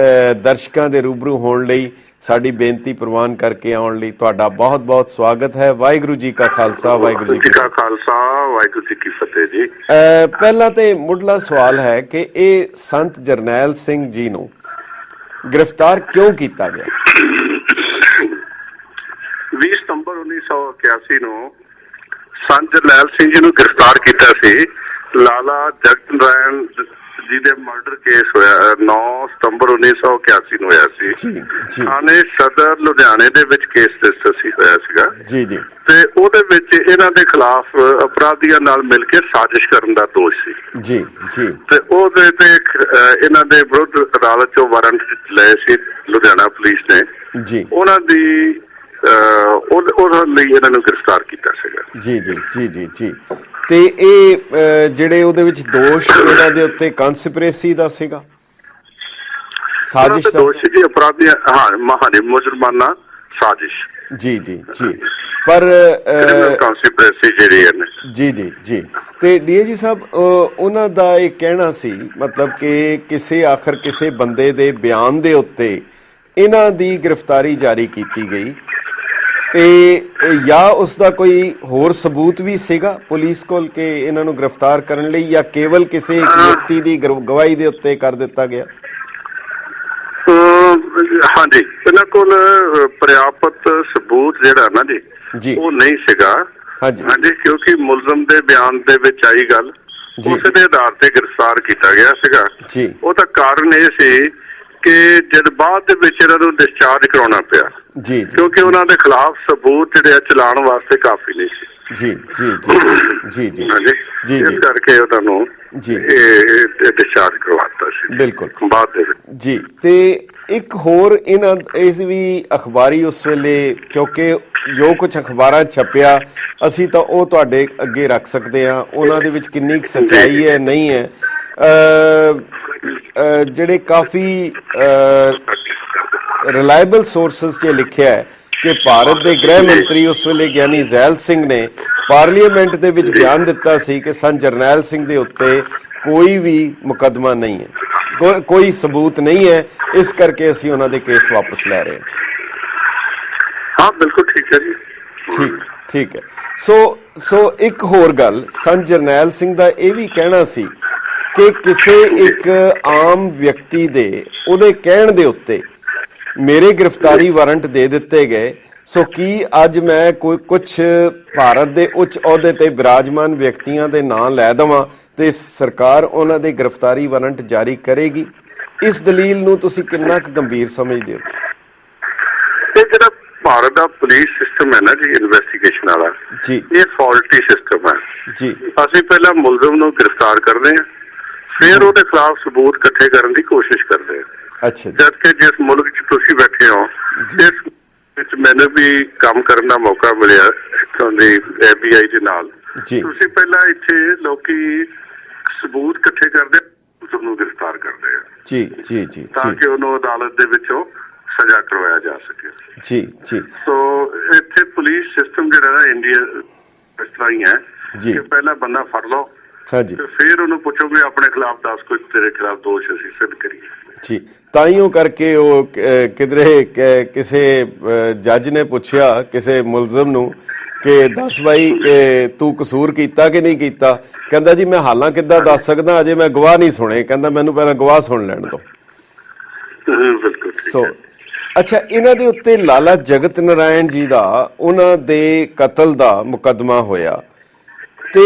ਦਰਸ਼ਕਾਂ ਦੇ ਰੂਬਰੂ ਹੋਣ ਲਈ ਸਾਡੀ ਬੇਨਤੀ ਪ੍ਰਵਾਨ ਕਰਕੇ ਆਉਣ ਲਈ ਤੁਹਾਡਾ ਬਹੁਤ-ਬਹੁਤ ਸਵਾਗਤ ਹੈ। ਵਾਹਿਗੁਰੂ ਜੀ ਕਾ ਖਾਲਸਾ, ਵਾਹਿਗੁਰੂ ਜੀ ਕੀ ਫਤਿਹ ਜੀ। ਪਹਿਲਾਂ ਤੇ ਮੁੱਢਲਾ ਸਵਾਲ ਹੈ ਕਿ ਇਹ ਸੰਤ ਜਰਨੈਲ ਸਿੰਘ ਜੀ ਨੂੰ ਗ੍ਰਿਫਤਾਰ ਕਿਉਂ ਕੀਤਾ ਗਿਆ? 20 ਸਤੰਬਰ 1981 ਨੂੰ ਸੰਤ ਜਰਨੈਲ ਸਿੰਘ ਜੀ ਨੂੰ ਗ੍ਰਿਫਤਾਰ ਕੀਤਾ ਸੀ। ਲਾਲਾ ਜਗਤ ਨਾਰਾਇਣ ਜੀ ਦੇ ਮਰਡਰ ਕੇਸ ਹੋਇਆ 9 ਸਤੰਬਰ 1981 ਨੂੰ ਹੋਇਆ ਸੀ। ਥਾਣੇ ਸਦਰ ਲੁਧਿਆਣੇ ਦੇ ਵਿੱਚ ਕੇਸ ਰਜਿਸਟਰ ਹੋਇਆ ਸੀਗਾ ਜੀ ਜੀ, ਤੇ ਉਹਦੇ ਵਿੱਚ ਇਹਨਾਂ ਦੇ ਖਿਲਾਫ ਅਪਰਾਧੀਆਂ ਨਾਲ ਮਿਲ ਕੇ ਸਾਜ਼ਿਸ਼ ਕਰਨ ਦਾ ਦੋਸ਼ ਸੀ ਜੀ ਜੀ, ਤੇ ਉਹਦੇ ਤੇ ਇਹਨਾਂ ਦੇ ਵਿਰੁੱਧ ਅਦਾਲਤ ਚੋਂ ਵਾਰੰਟ ਲਏ ਸੀ ਲੁਧਿਆਣਾ ਪੁਲਿਸ ਨੇ ਜੀ। ਉਹਨਾਂ ਦੀ ਉਹਨਾਂ ਲਈ ਇਹਨਾਂ ਨੂੰ ਗ੍ਰਿਫਤਾਰ ਕੀਤਾ ਸੀਗਾ। ਜੀ ਜੀ ਜੀ ਜੀ ਜੀ। ਤੇ ਇਹ ਜਿਹੜੇ ਉਹਦੇ ਵਿੱਚ ਦੋਸ਼ ਇਹਨਾਂ ਦੇ ਉੱਤੇ ਕਨਸਪੀਰੇਸੀ ਦਾ ਸੀਗਾ, ਸਾਜ਼ਿਸ਼ ਦਾ ਦੋਸ਼ ਸੀ ਜੀ, ਅਪਰਾਧੀ ਮਹਾਨੀ ਮੁਸਲਮਾਨਾ ਸਾਜ਼ਿਸ਼। ਜੀ ਜੀ ਜੀ, ਪਰ ਕਨਸਪੀਰੇਸੀ ਜਿਹੜੀ ਹੈ ਜੀ ਜੀ ਜੀ। ਤੇ ਡੀਏਜੀ ਸਾਹਿਬ ਉਹਨਾਂ ਦਾ ਇਹ ਕਹਿਣਾ ਸੀ ਮਤਲਬ ਕਿ ਕਿਸੇ ਬੰਦੇ ਦੇ ਬਿਆਨ ਦੇ ਉੱਤੇ ਇਹਨਾਂ ਦੀ ਗ੍ਰਿਫਤਾਰੀ ਜਾਰੀ ਕੀਤੀ ਗਈ ਤੇ ਜਾਂ ਉਸ ਦਾ ਕੋਈ ਹੋਰ ਸਬੂਤ ਵੀ ਸੀਗਾ ਪੁਲਿਸ ਕੋਲ ਕਿ ਇਹਨਾਂ ਨੂੰ ਗ੍ਰਿਫਤਾਰ ਕਰਨ ਲਈ, ਜਾਂ ਕੇਵਲ ਕਿਸੇ ਇੱਕ ਵਿਅਕਤੀ ਦੀ ਗਵਾਹੀ ਦੇ ਉੱਤੇ ਕਰ ਦਿੱਤਾ ਗਿਆ? ਹਾਂਜੀ, ਇਹਨਾਂ ਕੋਲ ਪ੍ਰਿਆਪਤ ਸਬੂਤ ਜਿਹੜਾ ਨਾ ਜੀ ਉਹ ਨਹੀਂ ਸੀਗਾ। ਹਾਂਜੀ, ਕਿਉਂਕਿ ਮੁਲਜ਼ਮ ਦੇ ਬਿਆਨ ਦੇ ਵਿੱਚ ਆਈ ਗੱਲ ਉਸ ਦੇ ਆਧਾਰ ਤੇ ਗ੍ਰਿਫਤਾਰ ਕੀਤਾ ਗਿਆ ਸੀਗਾ। ਉਹਦਾ ਕਾਰਨ ਇਹ ਸੀ ਕਿ ਜਦ ਬਾਅਦ ਦੇ ਵਿੱਚ ਇਹਨਾਂ ਨੂੰ ਡਿਸਚਾਰਜ ਕਰਾਉਣਾ ਪਿਆ ਜੀ, ਕਿਉਂਕਿ ਉਹਨਾਂ ਦੇ ਖਿਲਾਫ ਸਬੂਤ ਜਿਹੜੇ ਚਲਾਉਣ ਵਾਸਤੇ ਕਾਫੀ ਨਹੀਂ ਸੀ। ਜੀ ਜੀ ਜੀ ਜੀ ਜੀ, ਇਸ ਕਰਕੇ ਉਹਨਾਂ ਨੂੰ ਜੀ ਡਿਸਚਾਰਜ ਕਰਵਾਤਾ ਸੀ ਬਿਲਕੁਲ ਬਾਅਦ ਦੇ ਵਿੱਚ ਜੀ। ਤੇ ਇੱਕ ਹੋਰ ਇਸ ਵੀ ਅਖਬਾਰੀ ਉਸ ਵੇਲੇ, ਕਿਉਂਕਿ ਜੋ ਕੁਝ ਅਖਬਾਰਾਂ ਛਪਿਆ ਅਸੀਂ ਤਾਂ ਉਹ ਤੁਹਾਡੇ ਅੱਗੇ ਰੱਖ ਸਕਦੇ ਹਾਂ, ਉਹਨਾਂ ਦੇ ਵਿੱਚ ਕਿੰਨੀ ਕੁ ਸੱਚਾਈ ਹੈ ਨਹੀਂ ਹੈ। ਜਿਹੜੇ ਕਾਫੀ ਰਿਲਾਇਬਲ ਸੋਰਸਸ 'ਚ ਲਿਖਿਆ ਹੈ ਕਿ ਭਾਰਤ ਦੇ ਗ੍ਰਹਿ ਮੰਤਰੀ ਉਸ ਵੇਲੇ ਗਿਆਨੀ ਜ਼ੈਲ ਸਿੰਘ ਨੇ ਪਾਰਲੀਮੈਂਟ ਦੇ ਵਿੱਚ ਬਿਆਨ ਦਿੱਤਾ ਸੀ ਕਿ ਸੰਤ ਜਰਨੈਲ ਸਿੰਘ ਦੇ ਉੱਤੇ ਕੋਈ ਵੀ ਮੁਕੱਦਮਾ ਨਹੀਂ ਹੈ, ਕੋਈ ਸਬੂਤ ਨਹੀਂ ਹੈ, ਇਸ ਕਰਕੇ ਅਸੀਂ ਉਹਨਾਂ ਦੇ ਕੇਸ ਵਾਪਸ ਲੈ ਰਹੇ ਹਾਂ। ਹਾਂ ਬਿਲਕੁਲ ਠੀਕ ਹੈ ਜੀ, ਠੀਕ ਹੈ। ਸੋ ਇੱਕ ਹੋਰ ਗੱਲ, ਸੰਤ ਜਰਨੈਲ ਸਿੰਘ ਦਾ ਇਹ ਵੀ ਕਹਿਣਾ ਸੀ ਕਿ ਕਿਸੇ ਇੱਕ ਆਮ ਵਿਅਕਤੀ ਦੇ ਉਹਦੇ ਕਹਿਣ ਦੇ ਉੱਤੇ ਮੇਰੇ ਗ੍ਰਿਫਤਾਰੀ ਵਾਰੰਟ ਦੇ ਦਿੱਤੇ ਗਏ। ਸੋ ਕੀ ਅੱਜ ਮੈਂ ਕੁਝ ਭਾਰਤ ਦੇ ਉੱਚ ਅਹੁਦੇ ਤੇ ਬਿਰਾਜਮਾਨ ਵਿਅਕਤੀਆਂ ਦੇ ਨਾਂ ਲੈ ਦੇਵਾਂ ਤੇ ਸਰਕਾਰ ਉਹਨਾਂ ਦੇ ਗ੍ਰਿਫਤਾਰੀ ਵਾਰੰਟ ਜਾਰੀ ਕਰੇਗੀ? ਇਸ ਦਲੀਲ ਨੂੰ ਤੁਸੀਂ ਕਿੰਨਾ ਕੁ ਗੰਭੀਰ ਸਮਝਦੇ ਹੋ? ਇਹ ਜਿਹੜਾ ਭਾਰਤ ਦਾ ਪੁਲਿਸ ਸਿਸਟਮ ਹੈ ਨਾ ਜੀ, ਇਨਵੈਸਟੀਗੇਸ਼ਨ ਵਾਲਾ ਜੀ, ਇਹ ਫਾਲਟੀ ਸਿਸਟਮ ਹੈ ਜੀ। ਅਸੀਂ ਪਹਿਲਾਂ ਮੁਲਜ਼ਮ ਨੂੰ ਗ੍ਰਿਫਤਾਰ ਕਰਦੇ ਹਾਂ, ਫਿਰ ਉਹਦੇ ਖਿਲਾਫ ਸਬੂਤ ਇਕੱਠੇ ਕਰਨ ਦੀ ਕੋਸ਼ਿਸ਼ ਕਰਦੇ ਹਾਂ। ਅੱਛਾ, ਜਦ ਕਿ ਜਿਸ ਮੁਲਕ 'ਚ ਤੁਸੀਂ ਬੈਠੇ ਹੋ, ਇਸ ਵਿੱਚ ਮੈਨੂੰ ਵੀ ਕੰਮ ਕਰਨ ਦਾ ਮੌਕਾ ਮਿਲਿਆ ਇੱਥੋਂ ਦੀ FBI ਦੇ ਨਾਲ। ਤੁਸੀਂ ਪਹਿਲਾਂ ਇੱਥੇ ਲੋਕੀ ਸਬੂਤ ਇਕੱਠੇ ਕਰਦੇ, ਨੂੰ ਗ੍ਰਿਫਤਾਰ ਕਰਦੇ ਆ ਜੀ ਜੀ ਜੀ, ਤਾਂ ਕਿ ਉਹਨੂੰ ਅਦਾਲਤ ਦੇ ਵਿੱਚੋਂ ਸਜ਼ਾ ਕਰਵਾਇਆ ਜਾ ਸਕੇ ਜੀ ਜੀ। ਸੋ ਇੱਥੇ ਪੁਲਿਸ ਸਿਸਟਮ ਜਿਹੜਾ ਨਾ ਇੰਡੀਆ ਇਸ ਤਰ੍ਹਾਂ ਹੀ ਹੈ ਕਿ ਪਹਿਲਾਂ ਬੰਦਾ ਫੜ ਲਓ ਤੇ ਫਿਰ ਉਹਨੂੰ ਪੁੱਛੋ ਵੀ ਆਪਣੇ ਖਿਲਾਫ ਦੱਸ, ਕੋਈ ਤੇਰੇ ਖਿਲਾਫ ਦੋਸ਼ ਅਸੀਂ ਸਿੱਧ ਕਰੀਏ ਜੀ। ਤਾਈਓ ਕਰਕੇ ਉਹ ਕਿਧਰੇ ਕਿਸੇ ਜੱਜ ਨੇ ਪੁੱਛਿਆ ਕਿਸੇ ਮੁਲਜ਼ਮ ਨੂੰ ਕਿ ਦੱਸ ਬਾਈ ਕਿ ਤੂੰ ਕਸੂਰ ਕੀਤਾ ਕਿ ਨਹੀਂ ਕੀਤਾ? ਕਹਿੰਦਾ ਜੀ ਮੈਂ ਹਾਲਾਂ ਕਿੱਦਾਂ ਦੱਸ ਸਕਦਾ, ਅਜੇ ਮੈਂ ਗਵਾਹ ਨਹੀਂ ਸੁਣੇ, ਕਹਿੰਦਾ ਮੈਨੂੰ ਪਹਿਲਾਂ ਗਵਾਹ ਸੁਣ ਲੈਣ ਦਿਓ। ਸੋ ਅੱਛਾ, ਇਹਨਾਂ ਦੇ ਉੱਤੇ ਲਾਲਾ ਜਗਤ ਨਾਰਾਇਣ ਜੀ ਦਾ ਉਹਨਾਂ ਦੇ ਕਤਲ ਦਾ ਮੁਕੱਦਮਾ ਹੋਇਆ ਤੇ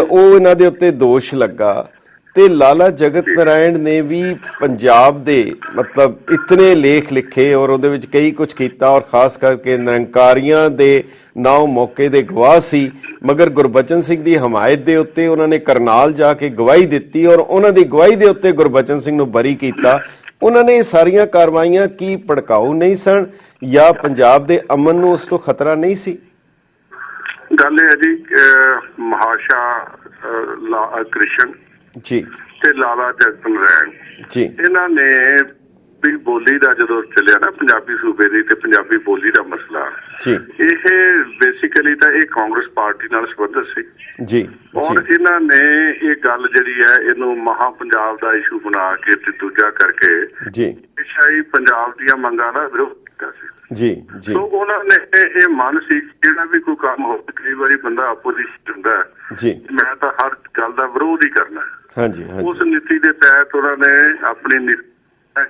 ਉਹ ਇਹਨਾਂ ਦੇ ਉੱਤੇ ਦੋਸ਼ ਲੱਗਾ ਤੇ ਲਾਲਾ ਜਗਤ ਨਾਰਾਇਣ ਨੇ ਵੀ ਪੰਜਾਬ ਦੇ ਮਤਲਬ ਇਤਨੇ ਲੇਖ ਲਿਖੇ ਔਰ ਉਹਦੇ ਵਿੱਚ ਕਈ ਕੁਝ ਕੀਤਾ ਔਰ ਖਾਸ ਕਰਕੇ ਨਿਰੰਕਾਰੀਆਂ ਦੇ ਨਾਮ ਮੌਕੇ ਦੇ ਗਵਾਹ ਸੀ, ਮਗਰ ਗੁਰਬਚਨ ਸਿੰਘ ਦੀ ਹਮਾਇਤ ਦੇ ਉੱਤੇ ਉਹਨਾਂ ਨੇ ਕਰਨਾਲ ਜਾ ਕੇ ਗਵਾਹੀ ਦਿੱਤੀ ਔਰ ਉਹਨਾਂ ਦੀ ਗਵਾਹੀ ਦੇ ਉੱਤੇ ਗੁਰਬਚਨ ਸਿੰਘ ਨੂੰ ਬਰੀ ਕੀਤਾ। ਉਹਨਾਂ ਨੇ ਇਹ ਸਾਰੀਆਂ ਕਾਰਵਾਈਆਂ ਕੀ ਭੜਕਾਊ ਨਹੀਂ ਸਨ ਜਾਂ ਪੰਜਾਬ ਦੇ ਅਮਨ ਨੂੰ ਉਸ ਤੋਂ ਖਤਰਾ ਨਹੀਂ ਸੀ? ਗੱਲ ਇਹ ਹੈ ਜੀ, ਮਹਾਸ਼ਾ ਕ੍ਰਿਸ਼ਨ ਜੀ ਤੇ ਲਾਲਾ ਜਗਤ ਨਾਰਾਇਣ ਜੀ, ਇਹਨਾਂ ਨੇ ਵੀ ਬੋਲੀ ਦਾ ਜਦੋਂ ਚੱਲਿਆ ਨਾ ਪੰਜਾਬੀ ਸੂਬੇ ਦੀ ਤੇ ਪੰਜਾਬੀ ਬੋਲੀ ਦਾ ਮਸਲਾ, ਇਹ ਬੇਸਿਕਲੀ ਤਾਂ ਇਹ ਕਾਂਗਰਸ ਪਾਰਟੀ ਨਾਲ ਸੰਬੰਧਿਤ ਸੀ ਜੀ। ਔਰ ਇਹਨਾਂ ਨੇ ਇਹ ਗੱਲ ਜਿਹੜੀ ਹੈ ਇਹਨੂੰ ਮਹਾ ਪੰਜਾਬ ਦਾ ਇਸ਼ੂ ਬਣਾ ਕੇ ਤੇ ਦੂਜਾ ਕਰਕੇ ਜੀ ਸ਼ਾਹੀ ਪੰਜਾਬ ਦੀਆਂ ਮੰਗਾਂ ਦਾ ਵਿਰੋਧ ਕੀਤਾ ਸੀ ਜੀ ਜੀ। ਸੋ ਉਹਨਾਂ ਨੇ ਇਹ ਮਨ ਸੀ ਜਿਹੜਾ ਵੀ ਕੋਈ ਕੰਮ ਹੋਵੇ, ਕਈ ਵਾਰੀ ਬੰਦਾ ਆਪੋਜੀਸ਼ਨ ਹੁੰਦਾ ਜੀ, ਮੈਂ ਤਾਂ ਹਰ ਗੱਲ ਦਾ ਵਿਰੋਧ ਹੀ ਕਰਨਾ। ਹਾਂਜੀ, ਉਸ ਨੀਤੀ ਦੇ ਤਹਿਤ ਉਹਨਾਂ ਨੇ ਆਪਣੀ ਨੀਤੀ,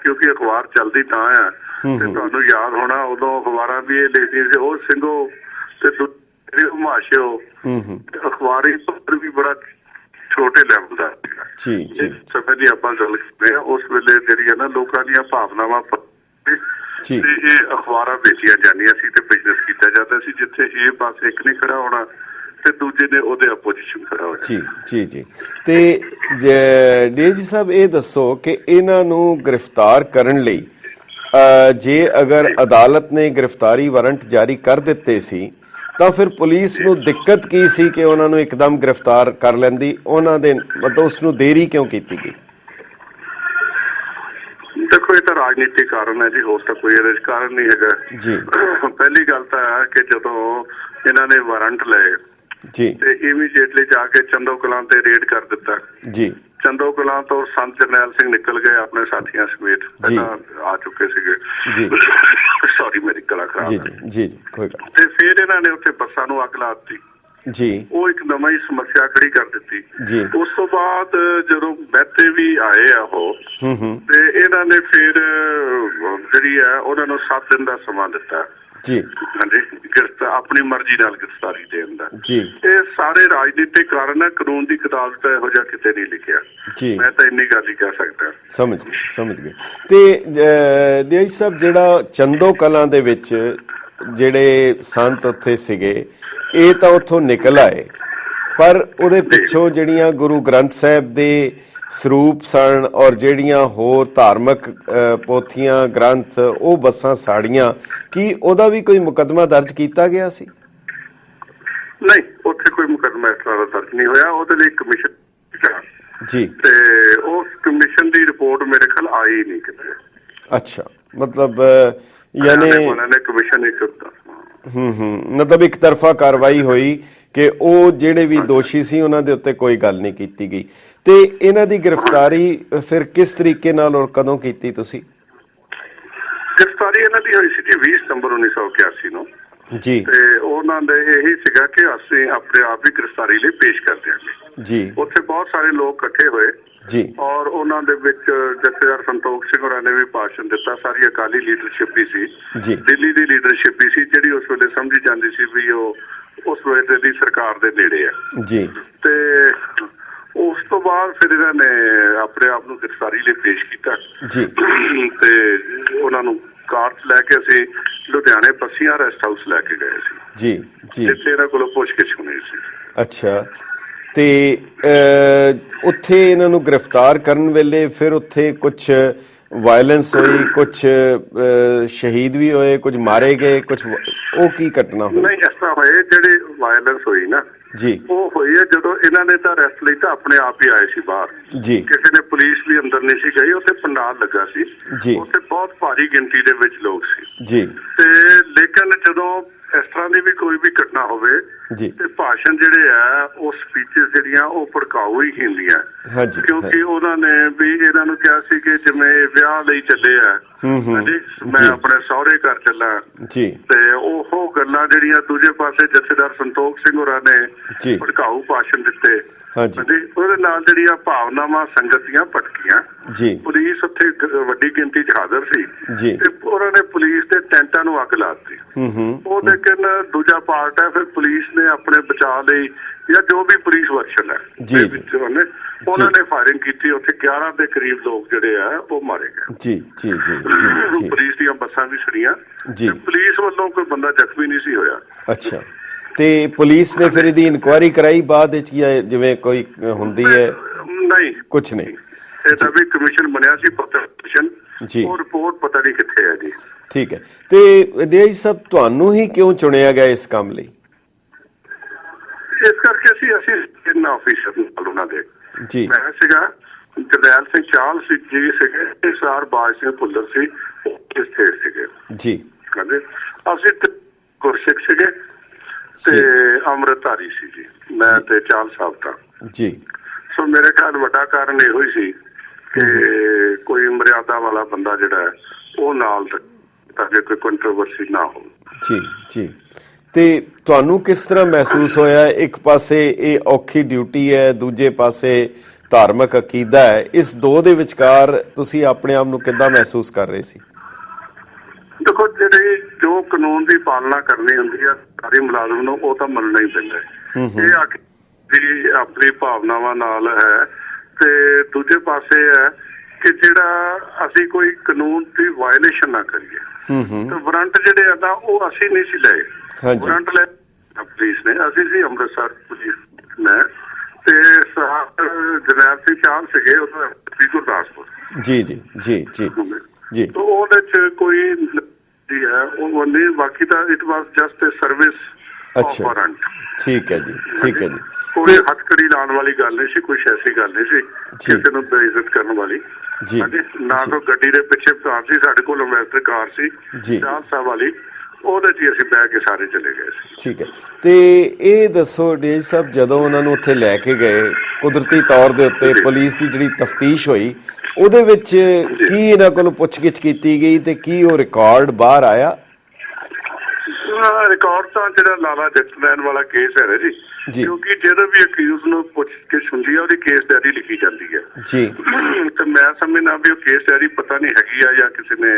ਕਿਉਂਕਿ ਅਖਬਾਰ ਚੱਲਦੀ ਤਾਂ ਆ ਤੇ ਤੁਹਾਨੂੰ ਯਾਦ ਹੋਣਾ ਉਦੋਂ ਅਖਬਾਰਾਂ ਵੀ ਇਹ ਲਿਖਦੀਆਂ ਸੀ ਉਹ ਸਿੰਘੋ ਤੇ ਮਾਸ਼ਿਓ, ਅਖਬਾਰੀ ਪੱਤਰ ਵੀ ਬੜਾ ਛੋਟੇ ਲੈਵਲ ਦਾ ਸੀਗਾ। ਸਮੇਂ ਦੀ ਆਪਾਂ ਗੱਲ ਕਰਦੇ ਹਾਂ, ਉਸ ਵੇਲੇ ਜਿਹੜੀ ਹੈ ਨਾ ਲੋਕਾਂ ਦੀਆਂ ਭਾਵਨਾਵਾਂ ਤੇ ਇਹ ਅਖਬਾਰਾਂ ਵੇਚੀਆਂ ਜਾਂਦੀਆਂ ਸੀ ਤੇ ਬਿਜ਼ਨਸ ਕੀਤਾ ਜਾਂਦਾ ਸੀ, ਜਿੱਥੇ ਇਹ ਪਾਸੇ ਇੱਕ ਨਹੀਂ ਖੜਾ ਹੋਣਾ ਤੇ ਦੂਜੇ ਨੇ ਉਹਦੇ ਆਪੋਜੀਸ਼ਨ ਖੜਾ ਹੋਣਾ। ਜੀ ਜੀ ਜੀ। ਤੇ ਡੀਜੀ ਸਾਹਿਬ ਇਹ ਦੱਸੋ ਕਿ ਇਹਨਾਂ ਨੂੰ ਗ੍ਰਿਫਤਾਰ ਕਰਨ ਲਈ ਜੇ ਅਗਰ ਅਦਾਲਤ ਨੇ ਗ੍ਰਿਫਤਾਰੀ ਵਾਰੰਟ ਜਾਰੀ ਕਰ ਦਿੱਤੇ ਸੀ ਤਾਂ ਫਿਰ ਪੁਲਿਸ ਨੂੰ ਦਿੱਕਤ ਕੀ ਸੀ ਕਿ ਉਹਨਾਂ ਨੂੰ ਇੱਕਦਮ ਗ੍ਰਿਫਤਾਰ ਕਰ ਲੈਂਦੀ? ਉਹਨਾਂ ਦੇ ਮਤਲਬ ਉਸ ਨੂੰ ਦੇਰੀ ਕਿਉਂ ਕੀਤੀ ਗਈ? ਦੇਖੋ ਇਹ ਤਾਂ ਰਾਜਨੀਤਿਕ ਕਾਰਨ ਹੈ ਜੀ, ਹੋਰ ਤਾਂ ਕੋਈ ਇਹਦੇ ਕਾਰਨ ਨਹੀਂ ਹੈਗਾ ਜੀ। ਪਹਿਲੀ ਗੱਲ ਤਾਂ ਹੈ ਕਿ ਜਦੋਂ ਇਹਨਾਂ ਨੇ ਵਾਰੰਟ ਲਏ ਜੀ ਤੇ ਇਮੀਡੀਏਟਲੀ ਜਾ ਕੇ ਚੰਦੋ ਕਲਾਂ ਤੇ ਰੇਡ ਕਰ ਦਿੱਤਾ ਜੀ। ਚੰਦੋ ਕਲਾਂ ਤੋਂ ਸੰਤ ਜਰਨੈਲ ਸਿੰਘ ਨਿਕਲ ਗਏ ਆਪਣੇ ਸਾਥੀਆਂ ਸਮੇਤ, ਪਹਿਲਾਂ ਆ ਚੁੱਕੇ ਸੀਗੇ ਜੀ। ਸੌਰੀ ਮੇਰੀ ਗਲਾ ਖਰਾਬ ਹੈ ਜੀ ਜੀ, ਕੋਈ ਗੱਲ। ਤੇ ਫਿਰ ਇਹਨਾਂ ਨੇ ਉੱਥੇ ਬੱਸਾਂ ਨੂੰ ਅੱਗ ਲਾ ਦਿੱਤੀ ਜੀ, ਉਹ ਇੱਕ ਨਵਾਂ ਹੀ ਸਮੱਸਿਆ ਖੜੀ ਕਰ ਦਿੱਤੀ ਜੀ। ਉਸ ਤੋਂ ਬਾਅਦ ਜਦੋਂ ਮਹਿਤੇ ਵੀ ਆਏ ਆ ਉਹ ਤੇ ਇਹਨਾਂ ਨੇ ਫਿਰ ਜਿਹੜੀ ਹੈ ਉਹਨਾਂ ਨੂੰ 7 ਦਿਨ ਦਾ ਸਮਾਂ ਦਿੱਤਾ ਜੀ। ਹਾਂਜੀ, ਆਪਣੀ ਮਰਜ਼ੀ ਨਾਲ ਗ੍ਰਿਫਤਾਰੀ ਦੇਣ ਦਾ ਜੀ। ਇਹ ਸਾਰੇ ਰਾਜਨੀਤਿਕ ਕਾਰਨ ਹੈ, ਕਾਨੂੰਨ ਦੀ ਕਿਤਾਬ ਤਾਂ ਇਹੋ ਜਿਹਾ ਕਿਤੇ ਨਹੀਂ ਲਿਖਿਆ ਜੀ। ਮੈਂ ਤਾਂ ਇੰਨੀ ਗੱਲ ਹੀ ਕਹਿ ਸਕਦਾ। ਸਮਝ ਗਏ। ਤੇ ਡੀਆਈ ਸਾਹਿਬ ਜਿਹੜਾ ਚੰਦੋ ਕਲਾਂ ਦੇ ਵਿੱਚ ਜਿਹੜੇ ਸੰਤ ਉੱਥੇ ਸੀਗੇ ਇਹ ਤਾਂ ਉੱਥੋਂ ਨਿਕਲ ਆਏ, ਪਰ ਉਹਦੇ ਪਿੱਛੋਂ ਜਿਹੜੀਆਂ ਗੁਰੂ ਗ੍ਰੰਥ ਸਾਹਿਬ ਦੇ ਸਰੂਪ ਸਨ ਔਰ ਜਿਹੜੀਆਂ ਹੋਰ ਧਾਰਮਿਕ ਪੋਥੀਆਂ ਗ੍ਰੰਥ ਉਹ ਬੱਸਾਂ ਸਾੜੀਆਂ, ਕੀ ਉਹਦਾ ਵੀ ਕੋਈ ਮੁਕੱਦਮਾ ਦਰਜ ਕੀਤਾ ਗਿਆ ਸੀ? ਨਹੀਂ, ਉੱਥੇ ਕੋਈ ਮੁਕੱਦਮਾ ਇਸ ਤਰ੍ਹਾਂ ਦਾ ਦਰਜ ਨਹੀਂ ਹੋਇਆ। ਉਹਦੇ ਲਈ ਕਮਿਸ਼ਨ ਜੀ ਤੇ ਉਸ ਕਮਿਸ਼ਨ ਦੀ ਰਿਪੋਰਟ ਮੇਰੇ ਖਿਆਲ ਆਈ ਨਹੀਂ ਕਿਤੇ। ਅੱਛਾ, ਮਤਲਬ ਯਾਨੀ ਕਮਿਸ਼ਨ ਇੱਕ ਮਤਲਬ ਇੱਕ ਤਰਫਾ ਕਾਰਵਾਈ ਹੋਈ ਕਿ ਉਹ ਜਿਹੜੇ ਵੀ ਦੋਸ਼ੀ ਸੀ ਉਹਨਾਂ ਦੇ ਉੱਤੇ ਕੋਈ ਗੱਲ ਨਹੀਂ ਕੀਤੀ ਗਈ। ਤੇ ਇਹਨਾਂ ਦੀ ਗ੍ਰਿਫਤਾਰੀ ਫਿਰ ਕਿਸ ਤਰੀਕੇ ਨਾਲ ਔਰ ਕਦੋਂ ਕੀਤੀ ਤੁਸੀਂ? ਗ੍ਰਿਫਤਾਰੀ ਇਹਨਾਂ ਦੀ ਹੋਈ ਸੀ ਜੀ 20 ਸਤੰਬਰ 1981 ਨੂੰ ਜੀ। ਤੇ ਉਹਨਾਂ ਦੇ ਇਹੀ ਸੀਗਾ ਕਿ ਅਸੀਂ ਆਪਣੇ ਆਪ ਹੀ ਗ੍ਰਿਫਤਾਰੀ ਲਈ ਪੇਸ਼ ਕਰ ਦਿਆਂਗੇ ਜੀ। ਉੱਥੇ ਬਹੁਤ ਸਾਰੇ ਲੋਕ ਇਕੱਠੇ ਹੋਏ ਜੀ ਔਰ ਉਹਨਾਂ ਦੇ ਵਿੱਚ ਜਥੇਦਾਰ ਸੰਤੋਖ ਸਿੰਘ ਹੋਰਾਂ ਨੇ ਵੀ ਭਾਸ਼ਣ ਦਿੱਤਾ। ਸਾਰੀ ਅਕਾਲੀ ਲੀਡਰਸ਼ਿਪ ਵੀ ਸੀ ਜੀ, ਦਿੱਲੀ ਦੀ ਲੀਡਰਸ਼ਿਪ ਵੀ ਸੀ ਜਿਹੜੀ ਉਸ ਵੇਲੇ ਸਮਝੀ ਜਾਂਦੀ ਸੀ ਵੀ ਉਹ ਉਸ ਵੇਲੇ ਦੀ ਸਰਕਾਰ ਦੇ ਨੇੜੇ ਆ ਜੀ। ਤੇ ਉਸ ਤੋਂ ਬਾਅਦ ਫਿਰ ਇਹਨਾਂ ਨੇ ਆਪਣੇ ਆਪ ਨੂੰ ਗ੍ਰਿਫਤਾਰੀ ਲਈ ਪੇਸ਼ ਕੀਤਾ ਜੀ। ਤੇ ਉਹਨਾਂ ਨੂੰ ਕਾਰ 'ਚ ਲੈ ਕੇ ਅਸੀਂ ਲੁਧਿਆਣੇ ਪਸੀਆਂ ਰੈਸਟ ਹਾਊਸ ਲੈ ਕੇ ਗਏ ਸੀ ਜੀ ਜੀ, ਜਿੱਥੇ ਇਹਨਾਂ ਕੋਲੋਂ ਪੁੱਛਗਿੱਛ ਹੋਣੀ ਸੀ। ਅੱਛਾ, ਤੇ ਉੱਥੇ ਇਹਨਾਂ ਨੂੰ ਗ੍ਰਿਫਤਾਰ ਕਰਨ ਵੇਲੇ ਫਿਰ ਉੱਥੇ ਕੁਛ ਵਾਇਲੈਂਸ ਹੋਈ, ਕੁਛ ਸ਼ਹੀਦ ਵੀ ਹੋਏ, ਕੁਝ ਮਾਰੇ ਗਏ, ਕੁਛ ਉਹ ਕੀ ਘਟਨਾ ਹੋਈ? ਨਹੀਂ, ਇਸ ਤਰ੍ਹਾਂ ਹੋਏ ਜਿਹੜੀ ਵਾਇਲੈਂਸ ਹੋਈ ਨਾ ਜੀ, ਉਹ ਹੋਈ ਹੈ ਜਦੋਂ ਇਹਨਾਂ ਨੇ ਤਾਂ ਅਰੈਸਟ ਲਈ ਤਾਂ ਆਪਣੇ ਆਪ ਹੀ ਆਏ ਸੀ ਬਾਹਰ ਜੀ। ਕਿਸੇ ਨੇ ਪੁਲਿਸ ਵੀ ਅੰਦਰ ਨਹੀਂ ਸੀ ਗਈ। ਉੱਥੇ ਪੰਡਾਲ ਲੱਗਾ ਸੀ ਜੀ, ਉੱਥੇ ਬਹੁਤ ਭਾਰੀ ਗਿਣਤੀ ਦੇ ਵਿੱਚ ਲੋਕ ਸੀ ਜੀ। ਤੇ ਲੇਕਿਨ ਜਦੋਂ ਇਸ ਤਰ੍ਹਾਂ ਦੀ ਵੀ ਕੋਈ ਵੀ ਘਟਨਾ ਹੋਵੇ ਤੇ ਭਾਸ਼ਣ ਜਿਹੜੇ ਆ ਉਹ ਸਪੀਚਸ ਜਿਹੜੀਆਂ ਉਹ ਭੜਕਾਊ ਹੀ ਹੁੰਦੀਆਂ, ਕਿਉਂਕਿ ਉਹਨਾਂ ਨੇ ਵੀ ਇਹਨਾਂ ਨੂੰ ਕਿਹਾ ਸੀ ਕਿ ਜਿਵੇਂ ਵਿਆਹ ਲਈ ਚੱਲੇ ਆ, ਮੈਂ ਆਪਣੇ ਸਹੁਰੇ ਘਰ ਚੱਲਾਂ ਜੀ। ਤੇ ਉਹ ਗੱਲਾਂ ਜਿਹੜੀਆਂ ਦੂਜੇ ਪਾਸੇ ਜਥੇਦਾਰ ਸੰਤੋਖ ਸਿੰਘ ਹੋਰਾਂ ਨੇ ਭੜਕਾਊ ਭਾਸ਼ਣ ਦਿੱਤੇ, ਉਹਦੇ ਨਾਲ ਜਿਹੜੀਆਂ ਭਾਵਨਾਵਾਂ ਸੰਗਤ ਦੀਆਂ ਭਟਕੀਆਂ ਜੀ। ਪੁਲਿਸ ਉੱਥੇ ਵੱਡੀ ਗਿਣਤੀ 'ਚ ਹਾਜ਼ਰ ਸੀ ਤੇ ਉਹਨਾਂ ਨੇ ਪੁਲਿਸ ਦੇ ਟੈਂਟਾਂ ਨੂੰ ਅੱਗ ਲਾ ਦਿੱਤੀ। ਉਹ ਲੇਕਿਨ ਦੂਜਾ ਪਾਰਟ ਹੈ, ਫਿਰ ਪੁਲਿਸ ਨੇ ਆਪਣੇ ਬਚਾਅ ਲਈ ਜਾਂ ਜੋ ਵੀ ਪੁਲਿਸ ਵਰਸ਼ਨ ਹੈ ਉਹਨਾਂ ਨੇ ਫਾਇਰਿੰਗ ਕੀਤੀ। ਉੱਥੇ 11 ਦੇ ਕਰੀਬ ਲੋਕ ਜਿਹੜੇ ਆ ਉਹ ਮਾਰੇ ਗਏ ਜੀ ਜੀ ਜੀ। ਪੁਲਿਸ ਦੀਆਂ ਬੱਸਾਂ ਵੀ ਸੜੀਆਂ ਜੀ, ਪੁਲਿਸ ਵੱਲੋਂ ਕੋਈ ਬੰਦਾ ਜ਼ਖਮੀ ਨਹੀਂ ਸੀ ਹੋਇਆ। ਅੱਛਾ, ਤੇ ਪੁਲਿਸ ਨੇ ਫਿਰ ਇਹਦੀ ਇਨਕੁਆਇਰੀ ਕਰਾਈ ਬਾਅਦ ਵਿੱਚ, ਜਿਵੇਂ ਕੋਈ ਹੁੰਦੀ ਹੈ? ਨਹੀਂ, ਕੁਛ ਨਹੀਂ। ਇਹਦਾ ਵੀ ਕਮਿਸ਼ਨ ਬਣਿਆ ਸੀ ਕਮਿਸ਼ਨ ਜੀ, ਉਹ ਰਿਪੋਰਟ ਪਤਾ ਨਹੀਂ ਕਿੱਥੇ ਹੈ ਜੀ। ਠੀਕ ਹੈ। ਤੇ ਡੀਆਈ ਸਾਹਿਬ ਤੁਹਾਨੂੰ ਹੀ ਕਿਉਂ ਚੁਣਿਆ ਗਿਆ ਇਸ ਕੰਮ ਲਈ? ਇਸ ਕਰਕੇ ਅਸੀਂ ਇਹਨਾਂ ਆਫੀਸਰ ਨਾਲ ਉਹਨਾਂ ਦੇ ਜੀ, ਮੈਂ ਸੀਗਾ, ਜਰਨੈਲ ਸਿੰਘ ਚਾਹਲ ਸੀ ਜੀ ਸੀਗੇ, ਸਰ ਬਾਜ ਸਿੰਘ ਭੁੱਲਰ ਸੀ, ਇਸ ਸਟੇਟ ਸੀਗੇ ਜੀ। ਕਹਿੰਦੇ ਅਸੀਂ ਕੁਰਸ ਸਿੱਖ ਸੀਗੇ ਤੇ ਅੰਮ੍ਰਿਤਧਾਰੀ ਸੀ ਜੀ, ਮੈਂ ਤੇ ਚਾਲ ਸਾਹਿਬ ਤਾਂ ਜੀ। ਸੋ ਮੇਰੇ ਖਿਆਲ ਵੱਡਾ ਕਾਰਨ ਇਹੋ ਹੀ ਸੀ ਕਿ ਕੋਈ ਮਰਿਆਦਾ ਵਾਲਾ ਬੰਦਾ ਜਿਹੜਾ ਉਹ ਨਾਲ ਤਾਂ ਕਿ ਕੋਈ ਕੰਟਰੋਵਰਸੀ ਨਾ ਹੋ। ਜੀ ਜੀ। ਤੇ ਤੁਹਾਨੂੰ ਕਿਸ ਤਰ੍ਹਾਂ ਮਹਿਸੂਸ ਹੋਇਆ? ਇੱਕ ਪਾਸੇ ਇਹ ਔਖੀ ਡਿਊਟੀ ਹੈ, ਦੂਜੇ ਪਾਸੇ ਧਾਰਮਿਕ ਅਕੀਦਾ ਹੈ, ਇਸ ਦੋ ਦੇ ਵਿਚਕਾਰ ਤੁਸੀਂ ਆਪਣੇ ਆਪ ਨੂੰ ਕਿੱਦਾਂ ਮਹਿਸੂਸ ਕਰ ਰਹੇ ਸੀ? ਦੇਖੋ, ਜਿਹੜੀ ਜੋ ਕਾਨੂੰਨ ਦੀ ਪਾਲਣਾ ਕਰਨੀ ਹੁੰਦੀ ਹੈ ਸਰਕਾਰੀ ਮੁਲਾਜ਼ਮ ਨੂੰ, ਉਹ ਤਾਂ ਮੰਨਣਾ ਹੀ ਪੈਂਦਾ। ਇਹ ਆਖੀ ਆਪਣੀ ਭਾਵਨਾਵਾਂ ਨਾਲ ਹੈ ਤੇ ਦੂਜੇ ਪਾਸੇ ਹੈ ਕਿ ਜਿਹੜਾ ਅਸੀਂ ਕੋਈ ਕਾਨੂੰਨ ਦੀ ਵਾਇਲੇਸ਼ਨ ਨਾ ਕਰੀਏ। ਤੇ ਵਾਰੰਟ ਜਿਹੜੇ ਆ ਨਾ ਉਹ ਅਸੀਂ ਨਹੀਂ ਸੀ ਲਏ, ਵਾਰੰਟ ਲੈ ਪੁਲਿਸ ਨੇ, ਅਸੀਂ ਸੀ ਅੰਮ੍ਰਿਤਸਰ ਪੁਲਿਸ ਨੇ ਤੇ ਜਰਨੈਲ ਸਿੰਘ ਚਾਹਲ ਸੀਗੇ ਉਹ ਗੁਰਦਾਸਪੁਰ। ਜੀ ਜੀ ਜੀ ਜੀ ਜੀ। ਤਾਂ ਉਹਦੇ ਚ ਕੋਈ ਹੈ ਉਹ ਨਹੀਂ, ਬਾਕੀ ਤਾਂ it was just a service warrant. ਠੀਕ ਹੈ ਜੀ, ਠੀਕ ਹੈ ਜੀ। ਕੋਈ ਹੱਥਕੜੀ ਲਾਉਣ ਵਾਲੀ ਗੱਲ ਨਹੀਂ ਸੀ, ਕੁਛ ਐਸੀ ਗੱਲ ਨਹੀਂ ਸੀ ਕਿਸੇ ਨੂੰ ਬੇਇੱਜ਼ਤ ਕਰਨ ਵਾਲੀ। ਨਾ ਕੋਈ ਗੱਡੀ ਦੇ ਪਿੱਛੇ ਕਾਰ ਸੀ, ਸਾਡੇ ਕੋਲ ਇਨਵੈਸਟਰ ਕਾਰ ਸੀ ਚਾਰ ਸਾਹਿਬ ਵਾਲੀ, ਉਹਦੇ ਚ ਅਸੀਂ ਬਹਿ ਕੇ ਸਾਰੇ ਚਲੇ ਗਏ ਸੀ। ਠੀਕ ਹੈ। ਤੇ ਇਹ ਦੱਸੋ ਡੀ ਸਾਹਿਬ, ਜਦੋਂ ਉਹਨਾਂ ਨੂੰ ਉੱਥੇ ਲੈ ਕੇ ਗਏ ਕੁਦਰਤੀ ਤੌਰ ਦੇ ਉੱਤੇ ਪੁਲਿਸ ਦੀ ਜਿਹੜੀ ਤਫਤੀਸ਼ ਹੋਈ ਉਹਦੇ ਵਿੱਚ ਕੀ ਇਹਨਾਂ ਕੋਲੋਂ ਪੁੱਛਗਿੱਛ ਕੀਤੀ ਗਈ ਤੇ ਕੀ ਉਹ ਰਿਕਾਰਡ ਬਾਹਰ ਆਇਆ? ਰਿਕਾਰਡ ਤਾਂ ਜਿਹੜਾ ਲਾਲਾ ਜਗਤਨੈਨ ਵਾਲਾ ਕੇਸ ਹੈ ਜੀ, ਕਿਉਂਕਿ ਜਦੋਂ ਵੀ ਅਕਿਊਜ਼ ਨੂੰ ਪੁੱਛਗਿੱਛ ਹੁੰਦੀ ਹੈ ਉਹਦੀ ਕੇਸ ਡਾਇਰੀ ਲਿਖੀ ਜਾਂਦੀ ਹੈ ਜੀ। ਤੇ ਮੈਂ ਸਮਝਦਾ ਵੀ ਉਹ ਕੇਸ ਡਾਇਰੀ ਪਤਾ ਨਹੀਂ ਹੈਗੀ ਆ ਜਾਂ ਕਿਸੇ ਨੇ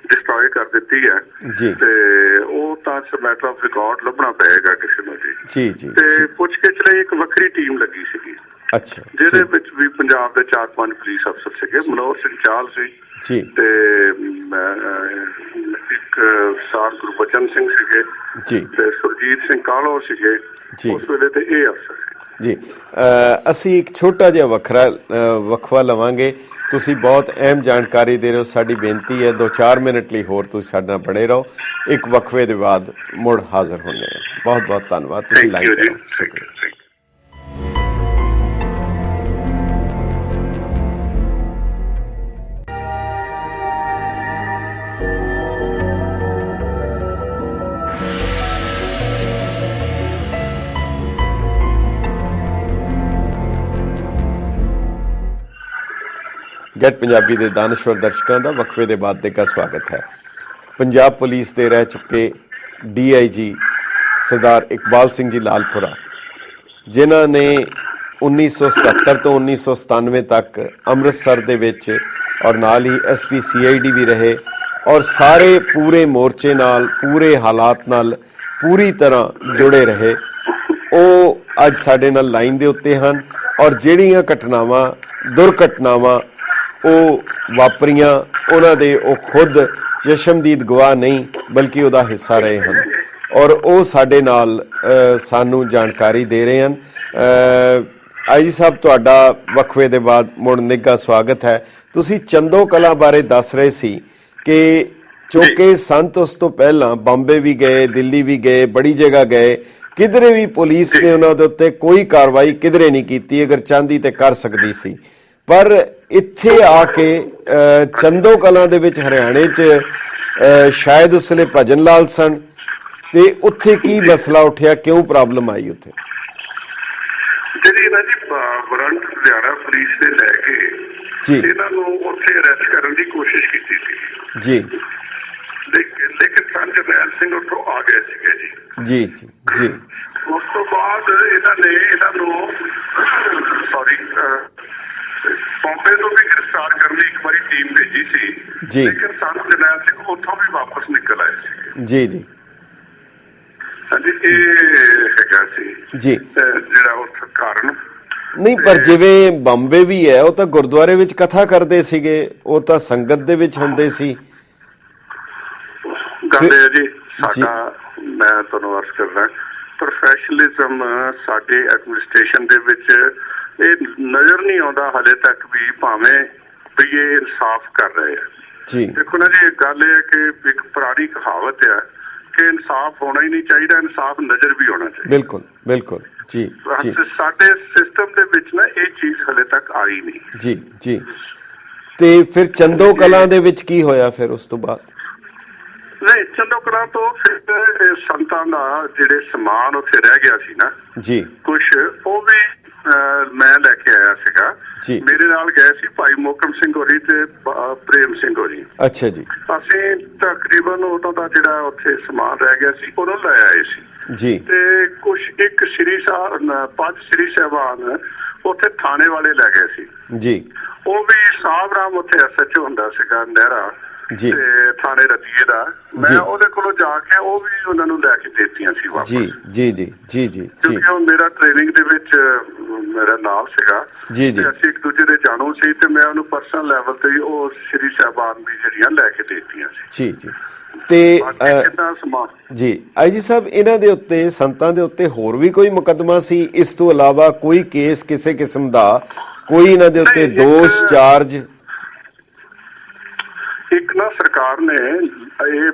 ਡਿਸਟਰੋਏ ਕਰ ਦਿੱਤੀ ਹੈ ਜੀ, ਤੇ ਉਹ ਤਾਂ ਮੈਟਰ ਆਫ ਰਿਕਾਰਡ ਲੱਭਣਾ ਪਏਗਾ ਕਿਸੇ ਨੂੰ ਜੀ ਜੀ। ਤੇ ਪੁੱਛਗਿੱਛ ਲਈ ਇੱਕ ਵੱਖਰੀ ਟੀਮ ਲੱਗੀ ਸੀਗੀ, ਅੱਛਾ, ਜਿਹਦੇ ਵਿੱਚ ਵੀ ਪੰਜਾਬ ਦੇ 4-5 ਪੁਲਿਸ ਅਫਸਰ ਸੀਗੇ। ਮਨੋਹਰ ਸਿੰਘ ਚਾਲ ਸੀ ਜੀ, ਤੇ ਇੱਕ ਸਾਰ ਗੁਰਬਚਨ ਸਿੰਘ ਸੀਗੇ ਜੀ, ਤੇ ਸੁਰਜੀਤ ਸਿੰਘ ਕਾਹਲੋਂ ਸੀਗੇ ਉਸ ਵੇਲੇ, ਤੇ ਇਹ ਅਫਸਰ ਜੀ। ਅਸੀਂ ਇੱਕ ਛੋਟਾ ਜਿਹਾ ਵਕਫਾ ਲਵਾਂਗੇ, ਤੁਸੀਂ ਬਹੁਤ ਅਹਿਮ ਜਾਣਕਾਰੀ ਦੇ ਰਹੇ ਹੋ। ਸਾਡੀ ਬੇਨਤੀ ਹੈ 2-4 ਮਿੰਟ ਲਈ ਹੋਰ ਤੁਸੀਂ ਸਾਡੇ ਨਾਲ ਬਣੇ ਰਹੋ, ਇੱਕ ਵਕਫੇ ਦੇ ਬਾਅਦ ਮੁੜ ਹਾਜ਼ਰ ਹੋਣੇ ਆ। ਬਹੁਤ ਬਹੁਤ ਧੰਨਵਾਦ, ਤੁਸੀਂ ਲਾਈਨ ਤੇ ਰਹੋ। ਸ਼ੁਕਰੀਆ। ਗੈਟ ਪੰਜਾਬੀ ਦੇ ਦਾਨਸ਼ਵਰ ਦਰਸ਼ਕਾਂ ਦਾ ਵਕਫੇ ਦੇ ਬਾਅਦ ਦਾ ਸਵਾਗਤ ਹੈ। ਪੰਜਾਬ ਪੁਲਿਸ ਦੇ ਰਹਿ ਚੁੱਕੇ DIG ਸਰਦਾਰ ਇਕਬਾਲ ਸਿੰਘ ਜੀ ਲਾਲਪੁਰਾ, ਜਿਨ੍ਹਾਂ ਨੇ 1977 ਤੋਂ 1997 ਤੱਕ ਅੰਮ੍ਰਿਤਸਰ ਦੇ ਵਿੱਚ ਔਰ ਨਾਲ ਹੀ SP CID ਵੀ ਰਹੇ ਔਰ ਸਾਰੇ ਪੂਰੇ ਮੋਰਚੇ ਨਾਲ, ਪੂਰੇ ਹਾਲਾਤ ਨਾਲ ਪੂਰੀ ਤਰ੍ਹਾਂ ਜੁੜੇ ਰਹੇ, ਉਹ ਅੱਜ ਸਾਡੇ ਨਾਲ ਲਾਈਨ ਦੇ ਉੱਤੇ ਹਨ। ਔਰ ਜਿਹੜੀਆਂ ਘਟਨਾਵਾਂ, ਦੁਰਘਟਨਾਵਾਂ ਉਹ ਵਾਪਰੀਆਂ, ਉਹਨਾਂ ਦੇ ਉਹ ਖੁਦ ਚਸ਼ਮਦੀਦ ਗਵਾਹ ਨਹੀਂ ਬਲਕਿ ਉਹਦਾ ਹਿੱਸਾ ਰਹੇ ਹਨ ਔਰ ਉਹ ਸਾਡੇ ਨਾਲ ਸਾਨੂੰ ਜਾਣਕਾਰੀ ਦੇ ਰਹੇ ਹਨ। ਆਈ ਸਾਹਿਬ, ਤੁਹਾਡਾ ਵਕਫੇ ਦੇ ਬਾਅਦ ਮੁੜ ਨਿੱਘਾ ਸਵਾਗਤ ਹੈ। ਤੁਸੀਂ ਚੰਦੋ ਕਲਾਂ ਬਾਰੇ ਦੱਸ ਰਹੇ ਸੀ ਕਿ ਚੌਕੇ ਸੰਤ ਉਸ ਤੋਂ ਪਹਿਲਾਂ ਬੰਬੇ ਵੀ ਗਏ, ਦਿੱਲੀ ਵੀ ਗਏ, ਬੜੀ ਜਗ੍ਹਾ ਗਏ, ਕਿਧਰੇ ਵੀ ਪੁਲਿਸ ਨੇ ਉਹਨਾਂ ਦੇ ਉੱਤੇ ਕੋਈ ਕਾਰਵਾਈ ਕਿਧਰੇ ਨਹੀਂ ਕੀਤੀ, ਅਗਰ ਚਾਹੁੰਦੀ ਤੇ ਕਰ ਸਕਦੀ ਸੀ। ਪਰ ਇੱਥੇ ਆ ਕੇ ਚੰਦੋ ਕਲਾਂ ਦੇ ਵਿੱਚ ਹਰਿਆਣੇ 'ਚ ਸ਼ਾਇਦ ਉਸ ਵੇਲੇ ਭਜਨ ਲਾਲ ਸਨ, ਤੇ ਉੱਥੇ ਕੀ ਮਸਲਾ ਉੱਠਿਆ, ਕਿਉਂ ਪ੍ਰੋਬਲਮ ਆਈ ਉੱਥੇ? ਜਿਹੜੀ ਇਹਨਾਂ ਦੀ ਵਾਰੰਟ ਹਰਿਆਣਾ ਪੁਲਿਸ ਨੇ ਲੈ ਕੇ ਜੀ ਇਹਨਾਂ ਨੂੰ ਉੱਥੇ ਅਰੈਸਟ ਕਰਨ ਦੀ ਕੋਸ਼ਿਸ਼ ਕੀਤੀ ਸੀ ਜੀ, ਲੇਕਿਨ ਸੰਤ ਜਰਨੈਲ ਸਿੰਘ ਉੱਥੋਂ ਆ ਗਏ ਸੀਗੇ ਜੀ ਜੀ ਜੀ। ਉਸ ਤੋਂ ਬਾਅਦ ਇਹਨਾਂ ਨੂੰ ਬੰਬੇ ਤੋਂ ਵੀ ਗ੍ਰਿਫਤਾਰ ਕਰਨ ਲਈ ਇੱਕ ਵਾਰੀ ਟੀਮ ਭੇਜੀ ਸੀ ਜੀ, ਲੇਕਿਨ ਸੰਤ ਜਰਨੈਲ ਸਿੰਘ ਉੱਥੋਂ ਵੀ ਵਾਪਸ ਨਿਕਲ ਆਏ ਸੀ ਜੀ ਜੀ। ਹਾਂਜੀ, ਇਹ ਹੈਗਾ ਸੀ ਜੀ ਜਿਹੜਾ ਉਸ ਕਾਰਨ। ਨਹੀਂ, ਪਰ ਜਿਵੇਂ ਬੰਬੇ ਵੀ ਹੈ, ਉਹ ਤਾਂ ਗੁਰਦੁਆਰੇ ਵਿੱਚ ਕਥਾ ਕਰਦੇ ਸੀਗੇ, ਉਹ ਤਾਂ ਸੰਗਤ ਦੇ ਵਿੱਚ ਹੁੰਦੇ ਸੀ। ਗੱਲ ਹੈ ਜੀ, ਸਾਡਾ, ਮੈਂ ਤੁਹਾਨੂੰ ਅਰਜ਼ ਕਰਦਾ, ਪ੍ਰੋਫੈਸ਼ਨਲਿਜ਼ਮ ਸਾਡੇ ਐਡਮਿਨਿਸਟ੍ਰੇਸ਼ਨ ਦੇ ਵਿੱਚ ਇਹ ਨਜ਼ਰ ਨਹੀਂ ਆਉਂਦਾ ਹਾਲੇ ਤੱਕ ਵੀ, ਭਾਵੇਂ ਵੀ ਇਹ ਇਨਸਾਫ ਕਰ ਰਹੇ ਆ ਜੀ। ਦੇਖੋ ਨਾ ਜੀ, ਗੱਲ ਇਹ ਹੈ ਕਿ ਇੱਕ ਪੁਰਾਣੀ ਕਹਾਵਤ ਹੈ ਕਿ ਇਨਸਾਫ ਹੋਣਾ ਹੀ ਨਹੀਂ ਚਾਹੀਦਾ, ਇਨਸਾਫ ਨਜ਼ਰ ਵੀ ਹੋਣਾ ਚਾਹੀਦਾ। ਬਿਲਕੁਲ ਬਿਲਕੁਲ ਜੀ ਜੀ। ਸਾਡੇ ਸਿਸਟਮ ਦੇ ਵਿੱਚ ਨਾ ਇਹ ਚੀਜ਼ ਹਾਲੇ ਤੱਕ ਆਈ ਨਹੀਂ ਜੀ ਜੀ। ਤੇ ਫਿਰ ਚੰਦੋ ਕਲਾਂ ਦੇ ਵਿੱਚ ਕੀ ਹੋਇਆ ਫਿਰ ਉਸ ਤੋਂ ਬਾਅਦ? ਨਹੀਂ, ਚੰਦੋਕੜਾ ਤੋਂ ਫਿਰ ਸੰਤਾਂ ਦਾ ਜਿਹੜੇ ਸਮਾਨ ਉੱਥੇ ਰਹਿ ਗਿਆ ਸੀ ਨਾ ਜੀ, ਕੁਛ ਉਹ ਵੀ ਮੈਂ ਲੈ ਕੇ ਆਇਆ ਸੀਗਾ। ਮੇਰੇ ਨਾਲ ਗਏ ਸੀ ਭਾਈ ਮੋਹਕਮ ਸਿੰਘ ਹੋਰੀ ਤੇ ਪ੍ਰੇਮ ਸਿੰਘ ਹੋਰੀ। ਅੱਛਾ ਜੀ। ਅਸੀਂ ਤਕਰੀਬਨ ਉਦੋਂ ਦਾ ਜਿਹੜਾ ਉੱਥੇ ਸਮਾਨ ਰਹਿ ਗਿਆ ਸੀ ਉਹਨੂੰ ਲੈ ਆਏ ਸੀ ਜੀ। ਤੇ ਕੁਛ ਇੱਕ ਸ੍ਰੀ ਸਾਹਿਬ 5 ਸ੍ਰੀ ਸਾਹਿਬਾਨ ਉੱਥੇ ਥਾਣੇ ਵਾਲੇ ਲੈ ਗਏ ਸੀ ਜੀ। ਉਹ ਵੀ ਸਾਹਿਬ ਰਾਮ ਉੱਥੇ SHO ਹੁੰਦਾ ਸੀਗਾ ਨਹਿਰਾ ਜੀ ਤੇ ਥਾਣੇ ਰਤੀਏ ਦਾ। ਮੈਂ ਉਹਦੇ ਕੋਲੋਂ ਜਾ ਕੇ ਉਹ ਵੀ ਉਹਨਾਂ ਨੂੰ ਲੈ ਕੇ ਦਿੱਤੀਆਂ ਸੀ ਵਾਪਸ। ਜੀ ਜੀ ਜੀ ਜੀ ਜੀ। ਕਿਉਂਕਿ ਉਹ ਮੇਰਾ ਟ੍ਰੇਨਿੰਗ ਦੇ ਵਿੱਚ ਮੇਰਾ ਨਾਲ ਸੀਗਾ ਜੀ ਜੀ। ਅਸੀਂ ਇੱਕ ਦੂਜੇ ਦੇ ਜਾਣੂ ਸੀ ਤੇ ਮੈਂ ਉਹਨੂੰ ਪਰਸਨਲ ਲੈਵਲ ਤੇ ਉਹ ਸ੍ਰੀ ਸਾਹਿਬਾਨ ਵੀ ਜਿਹੜੀਆਂ ਲੈ ਕੇ ਦਿੱਤੀਆਂ ਸੀ। ਜੀ ਜੀ। ਤੇ ਜੀ ਆਈ ਜੀ ਸਾਹਿਬ, ਇਹਨਾਂ ਦੇ ਉੱਤੇ ਸੰਤਾਂ ਦੇ ਉੱਤੇ ਹੋਰ ਵੀ ਕੋਈ ਮੁਕੱਦਮਾ ਸੀ ਇਸ ਤੋਂ ਇਲਾਵਾ? ਕੋਈ ਕੇਸ ਕਿਸੇ ਕਿਸਮ ਦਾ ਕੋਈ ਇਹਨਾਂ ਦੇ ਉੱਤੇ ਦੋਸ਼ ਚਾਰਜ? ਇੱਕ ਨਾ ਸਰਕਾਰ ਨੇ ਇਹ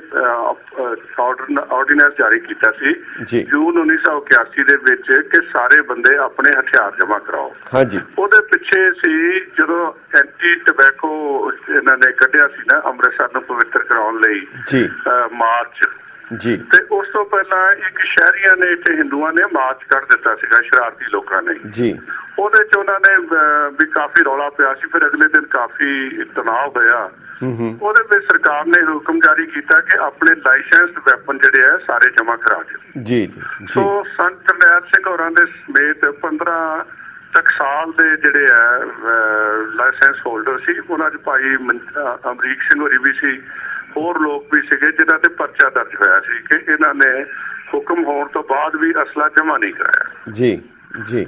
ਆਰਡੀਨੈਂਸ ਜਾਰੀ ਕੀਤਾ ਸੀ ਜੂਨ 1981 ਦੇ ਵਿੱਚ ਕਿ ਸਾਰੇ ਬੰਦੇ ਆਪਣੇ ਹਥਿਆਰ ਜਮ੍ਹਾਂ ਕਰਾਓ। ਹਾਂਜੀ। ਉਹਦੇ ਪਿੱਛੇ ਸੀ ਜਦੋਂ ਐਂਟੀ ਟਬੈਕੋ ਇਹਨਾਂ ਨੇ ਕੱਢਿਆ ਸੀ ਨਾ ਅੰਮ੍ਰਿਤਸਰ ਨੂੰ ਪਵਿੱਤਰ ਕਰਾਉਣ ਲਈ ਜੀ ਮਾਰਚ ਜੀ, ਤੇ ਉਸ ਤੋਂ ਪਹਿਲਾਂ ਇੱਕ ਸ਼ਹਿਰੀਆਂ ਨੇ ਇੱਥੇ ਹਿੰਦੂਆਂ ਨੇ ਮਾਰਚ ਕੱਢ ਦਿੱਤਾ ਸੀਗਾ ਸ਼ਰਾਰਤੀ ਲੋਕਾਂ ਨੇ ਜੀ। ਉਹਦੇ ਚ ਉਹਨਾਂ ਨੇ ਵੀ ਕਾਫੀ ਰੌਲਾ ਪਿਆ ਸੀ। ਫਿਰ ਅਗਲੇ ਦਿਨ ਕਾਫੀ ਤਣਾਅ ਹੋਇਆ। ਉਹਦੇ ਵਿੱਚ ਸਰਕਾਰ ਨੇ ਹੁਕਮ ਜਾਰੀ ਕੀਤਾ ਕਿ ਆਪਣੇ ਲਾਇਸੈਂਸਡ ਵੈਪਨ ਜਿਹੜੇ ਆ ਸਾਰੇ ਜਮ੍ਹਾਂ ਕਰਾ ਦਿਓ ਜੀ। ਸੋ ਸੰਤ ਜਰਨੈਲ ਸਿੰਘ ਹੋਰਾਂ ਦੇ ਸਮੇਤ 15 ਟਕਸਾਲ ਦੇ ਜਿਹੜੇ ਆ ਲਾਇਸੈਂਸ ਹੋਲਡਰ ਸੀ। ਉਹਨਾਂ ਚ ਭਾਈ ਅਮਰੀਕ ਸਿੰਘ ਹੋਰੀ ਵੀ ਸੀ, ਹੋਰ ਲੋਕ ਵੀ ਸੀਗੇ ਜਿਨ੍ਹਾਂ ਤੇ ਪਰਚਾ ਦਰਜ ਹੋਇਆ ਸੀ ਕਿ ਇਹਨਾਂ ਨੇ ਹੁਕਮ ਹੋਣ ਤੋਂ ਬਾਅਦ ਵੀ ਅਸਲਾ ਜਮ੍ਹਾਂ ਨਹੀਂ ਕਰਾਇਆ ਜੀ ਜੀ।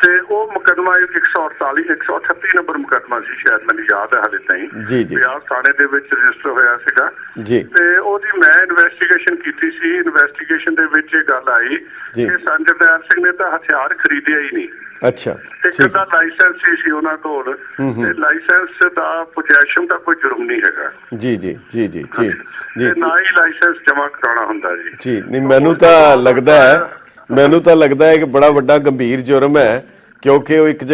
ਤੇ ਉਹ ਮੁਕੱਦਮਾ 138 ਨੰਬਰ ਮੁਕੱਦਮਾ ਸੀ ਸ਼ਾਇਦ, ਮੈਨੂੰ ਯਾਦ ਹੈ ਹਾਲੇ ਤਾਈਂ ਬਿਆਸ ਥਾਣੇ ਦੇ ਵਿੱਚ ਰਜਿਸਟਰ ਹੋਇਆ ਸੀਗਾ ਜੀ। ਤੇ ਉਹਦੀ ਮੈਂ ਇਨਵੈਸਟੀਗੇਸ਼ਨ ਕੀਤੀ ਸੀ। ਇਨਵੈਸਟੀਗੇਸ਼ਨ ਦੇ ਵਿੱਚ ਇਹ ਗੱਲ ਆਈ ਕਿ ਸੰਤ ਜਰਨੈਲ ਸਿੰਘ ਨੇ ਤਾਂ ਹਥਿਆਰ ਖਰੀਦਿਆ ਹੀ ਨਹੀਂ। ਅੱਛਾ। ਇੱਕ ਦਾ ਲਾਇਸੈਂਸ ਸੀ ਉਹਨਾਂ ਕੋਲ ਤੇ ਲਾਇਸੈਂਸ ਦਾ ਪੋਜੈਸ਼ਨ ਦਾ ਕੋਈ ਜੁਰਮ ਨਹੀਂ ਹੈਗਾ ਜੀ ਜੀ ਜੀ ਜੀ ਜੀ ਜੀ। ਨਾ ਹੀ ਲਾਇਸੈਂਸ ਜਮ੍ਹਾਂ ਕਰਾਉਣਾ ਹੁੰਦਾ ਜੀ ਜੀ। ਨਹੀਂ, ਮੈਨੂੰ ਤਾਂ ਲੱਗਦਾ ਹੈ ਕਿ ਬੜਾ ਵੱਡਾ ਗੰਭੀਰ ਜੁਰਮ ਹੈ ਕਿਉਂਕਿ ਉਹ ਇੱਕ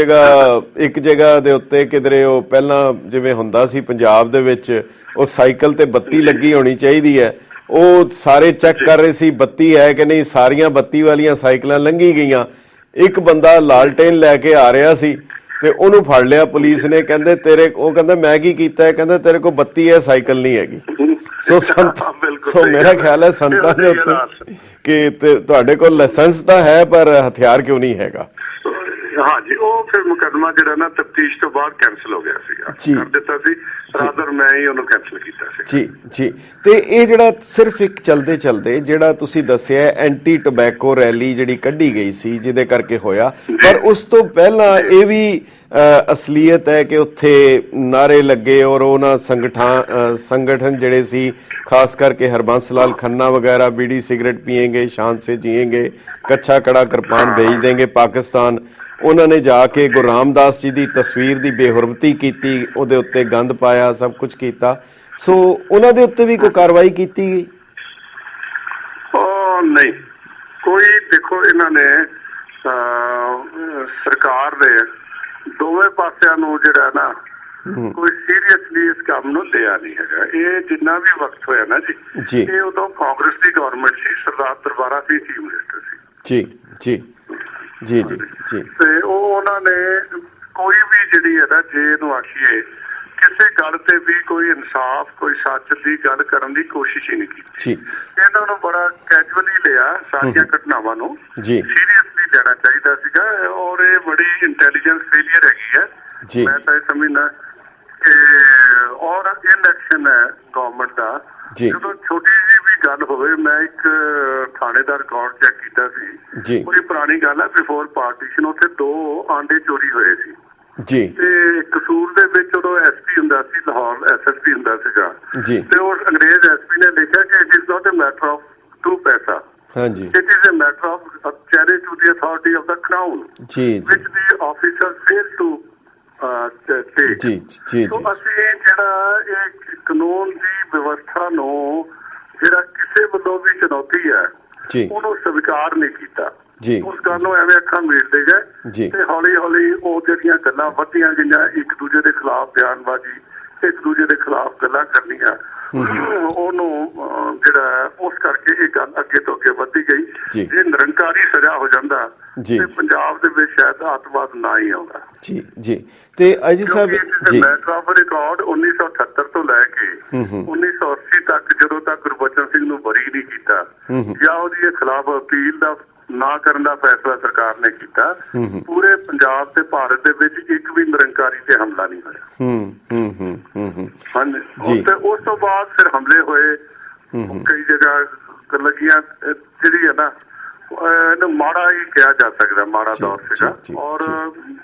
ਜਗ੍ਹਾ ਦੇ ਉੱਤੇ ਕਿਧਰੇ ਉਹ ਪਹਿਲਾਂ ਜਿਵੇਂ ਹੁੰਦਾ ਸੀ ਪੰਜਾਬ ਦੇ ਵਿੱਚ ਉਹ ਸਾਈਕਲ ਤੇ ਬੱਤੀ ਲੱਗੀ ਹੋਣੀ ਚਾਹੀਦੀ ਹੈ, ਉਹ ਸਾਰੇ ਚੈੱਕ ਕਰ ਰਹੇ ਸੀ ਬੱਤੀ ਹੈ ਕਿ ਨਹੀਂ। ਸਾਰੀਆਂ ਬੱਤੀ ਵਾਲੀਆਂ ਸਾਈਕਲਾਂ ਲੰਘੀ ਗਈਆਂ। ਇੱਕ ਬੰਦਾ ਲਾਲਟੇਨ ਲੈ ਕੇ ਆ ਰਿਹਾ ਸੀ ਤੇ ਉਹਨੂੰ ਫੜ ਲਿਆ ਪੁਲਿਸ ਨੇ। ਕਹਿੰਦੇ ਉਹ ਕਹਿੰਦਾ ਮੈਂ ਕੀ ਕੀਤਾ? ਕਹਿੰਦਾ ਤੇਰੇ ਕੋਲ ਬੱਤੀ ਹੈ, ਸਾਈਕਲ ਨਹੀਂ ਹੈਗੀ। ਸੋ ਮੇਰਾ ਖਿਆਲ ਹੈ ਸੰਤਾਂ ਦੇ ਉੱਤੇ ਕਿ ਤੁਹਾਡੇ ਕੋਲ ਲਾਇਸੈਂਸ ਤਾਂ ਹੈ ਪਰ ਹਥਿਆਰ ਕਿਉਂ ਨਹੀਂ ਹੈਗਾ? ਹਾਂਜੀ, ਉਹ ਫਿਰ ਮੁਕੱਦਮਾ ਜਿਹੜਾ ਨਾ ਤਫਤੀਸ਼ ਤੋਂ ਬਾਅਦ ਕੈਂਸਲ ਹੋ ਗਿਆ ਸੀਗਾ, ਕਰ ਦਿੱਤਾ ਸੀ ਰਾਦਰ, ਮੈਂ ਹੀ ਉਹਨੂੰ ਕੈਂਸਲ ਕੀਤਾ ਸੀ ਜੀ ਜੀ। ਤੇ ਇਹ ਜਿਹੜਾ ਸਿਰਫ ਇੱਕ ਚਲਦੇ ਜਿਹੜਾ ਤੁਸੀਂ ਦੱਸਿਆ ਐਂਟੀ ਟੋਬੈਕੋ ਰੈਲੀ ਜਿਹੜੀ ਕੱਢੀ ਗਈ ਸੀ ਜਿਹਦੇ ਕਰਕੇ ਹੋਇਆ, ਪਰ ਉਸ ਤੋਂ ਪਹਿਲਾਂ ਇਹ ਵੀ ਅਸਲੀਅਤ ਹੈ ਕਿ ਉੱਥੇ ਨਾਰੇ ਲੱਗੇ ਔਰ ਉਹਨਾਂ ਸੰਗਠਨ ਜਿਹੜੇ ਸੀ ਖਾਸ ਕਰਕੇ ਹਰਬੰਸ ਲਾਲ ਖੰਨਾ ਵਗੈਰਾ बीड़ी सिगरेट पियेंगे शान से जिएंगे कच्छा कड़ा कृपान भेज देंगे पाकिस्तान। ਉਹਨਾਂ ਨੇ ਜਾ ਕੇ ਗੁਰੂ ਰਾਮਦਾਸ ਜੀ ਦੀ ਤਸਵੀਰ ਦੀ ਬੇਹੁਰਮਤੀ ਕੀਤੀ, ਉਹਦੇ ਉੱਤੇ ਗੰਦ ਪਾਇਆ, ਸਭ ਕੁਝ ਕੀਤਾ। ਸੋ ਉਹਨਾਂ ਦੇ ਉੱਤੇ ਵੀ ਕੋਈ ਕਾਰਵਾਈ ਕੀਤੀ ਗਈ? ਨਹੀਂ, ਕੋਈ ਦੇਖੋ ਇਹਨਾਂ ਨੇ ਸਰਕਾਰ ਦੇ ਦੋਵੇਂ ਪਾਸਿਆਂ ਨੂੰ ਜਿਹੜਾ ਨਾ ਕੋਈ ਸੀਰੀਅਸਲੀ ਇਸ ਕੰਮ ਨੂੰ ਲਿਆ ਨਹੀਂ ਹੈਗਾ। ਇਹ ਜਿੰਨਾ ਵੀ ਵਕਤ ਹੋਇਆ ਨਾ ਜੀ, ਇਹ ਉਦੋਂ ਕਾਂਗਰਸ ਦੀ ਗਵਰਨਮੈਂਟ ਸੀ, ਸਰਦਾਰ ਦਰਬਾਰਾ ਸੀ ਚੀਫ ਮਿਨਿਸਟਰ ਸੀ ਜੀ ਜੀ ਜੀ ਜੀ ਜੀ। ਤੇ ਉਹਨਾਂ ਨੇ ਕੋਈ ਵੀ ਜਿਹੜੀ ਹੈ ਨਾ, ਜੇ ਇਹਨੂੰ ਆਖੀਏ ਕਿਸੇ ਗੱਲ ਤੇ ਵੀ ਕੋਈ ਇਨਸਾਫ ਕੋਈ ਸੱਚ ਦੀ ਗੱਲ ਕਰਨ ਦੀ ਕੋਸ਼ਿਸ਼ ਹੀ ਨਹੀਂ ਕੀਤੀ। ਇਹਨਾਂ ਨੂੰ ਬੜਾ ਕੈਜੂਅਲੀ ਲਿਆ ਸਾਰੀਆਂ ਘਟਨਾਵਾਂ ਨੂੰ, ਸੀਰੀਅਸਲੀ ਲੈਣਾ ਚਾਹੀਦਾ ਸੀਗਾ। ਔਰ ਇਹ ਬੜੀ ਇੰਟੈਲੀਜੈਂਸ ਫੇਲੀਅਰ ਹੈਗੀ ਹੈ ਜੀ, ਮੈਂ ਤਾਂ ਇਹ ਸਮਝਦਾ ਕਿ ਔਰ ਇਲੈਕਸ਼ਨ ਹੈ ਗਵਰਨਮੈਂਟ ਦਾ। ਜਦੋਂ ਛੋਟੀ ਜਿਹੀ ਵੀ ਗੱਲ ਹੋਵੇ, ਮੈਂ ਇੱਕ ਥਾਣੇ ਦਾ ਰਿਕਾਰਡ ਚੈੱਕ ਕੀਤਾ ਸੀ, ਬੜੀ ਪੁਰਾਣੀ ਗੱਲ ਹੈ, ਬਿਫੋਰ ਪਾਰਟੀਸ਼ਨ ਉੱਥੇ 2 ਆਂਡੇ ਚੋਰੀ ਹੋਏ ਸੀ ਜੀ। ਤੇ ਕਸੂਰ ਦੇ ਵਿੱਚ ਉਦੋਂ SP ਹੁੰਦਾ ਸੀ ਲਾਹੌਰ, SSP ਹੁੰਦਾ ਸੀਗਾ ਤੇ ਉਹ ਅੰਗਰੇਜ਼ SP ਨੇ ਲਿਖਿਆ ਕਿ it is not a matter of 2 paisa, ਹਾਂਜੀ, it is a matter of charity to the authority of the crown which the officer fail to ਜੀ ਜੀ। ਸੋ ਅਸੀਂ ਜਿਹੜਾ ਇਹ ਕਾਨੂੰਨ ਦੀ ਵਿਵਸਥਾ ਨੂੰ ਜਿਹੜਾ ਕਿਸੇ ਵੱਲੋਂ ਵੀ ਚੁਣੌਤੀ ਹੈ ਉਹਨੂੰ ਸਵੀਕਾਰ ਨਹੀਂ ਕੀਤਾ ਜੀ। ਉਸ ਗੱਲ ਨੂੰ ਐਵੇਂ ਅੱਖਾਂ ਮੀਟਦੇ ਗਏ ਤੇ ਹੌਲੀ ਹੌਲੀ ਉਹ ਜਿਹੜੀਆਂ ਗੱਲਾਂ ਵੱਧਦੀਆਂ ਗਈਆਂ, ਇੱਕ ਦੂਜੇ ਦੇ ਖਿਲਾਫ ਬਿਆਨਬਾਜ਼ੀ ਇੱਕ ਦੂਜੇ ਦੇ ਖਿਲਾਫ ਗੱਲਾਂ ਕਰਨੀਆਂ, ਉਹਨੂੰ ਜਿਹੜਾ ਉਸ ਕਰਕੇ ਇਹ ਗੱਲ ਅੱਗੇ ਤੋਂ ਅੱਗੇ ਵੱਧਦੀ ਗਈ। ਜੇ ਨਿਰੰਕਾਰੀ ਸਜ਼ਾ ਹੋ ਜਾਂਦਾ ਤੇ ਪੰਜਾਬ ਦੇ ਵਿੱਚ ਸ਼ਾਇਦ ਅੱਤਵਾਦ ਨਾ ਹੀ ਆਉਂਦਾ। ਜੀ ਜੀ। ਤੇ ਅਜੀ Sahib ji, matter of record 1978 ਤੋਂ ਲੈ ਕੇ 1980 ਤੱਕ, ਜਦੋਂ ਤੱਕ ਗੁਰਬਚਨ ਸਿੰਘ ਨੂੰ ਬਰੀ ਨਹੀਂ ਕੀਤਾ ਜਾਂ ਉਹਦੇ ਖਿਲਾਫ ਅਪੀਲ ਦਾ ਨਾ ਕਰਨ ਦਾ ਫੈਸਲਾ ਸਰਕਾਰ ਨੇ ਕੀਤਾ, ਪੂਰੇ ਪੰਜਾਬ ਤੇ ਭਾਰਤ ਦੇ ਵਿੱਚ ਇੱਕ ਵੀ ਨਿਰੰਕਾਰੀ ਤੇ ਹਮਲਾ ਨਹੀਂ ਹੋਇਆ। ਹਾਂਜੀ। ਤੇ ਉਸ ਤੋਂ ਬਾਅਦ ਫਿਰ ਹਮਲੇ ਹੋਏ ਕਈ ਜਗ੍ਹਾ ਲੱਗੀਆਂ। ਜਿਹੜੀ ਹੈ ਨਾ, ਇਹਨੂੰ ਮਾੜਾ ਹੀ ਕਿਹਾ ਜਾ ਸਕਦਾ, ਮਾੜਾ ਦੌਰ ਸੀਗਾ। ਔਰ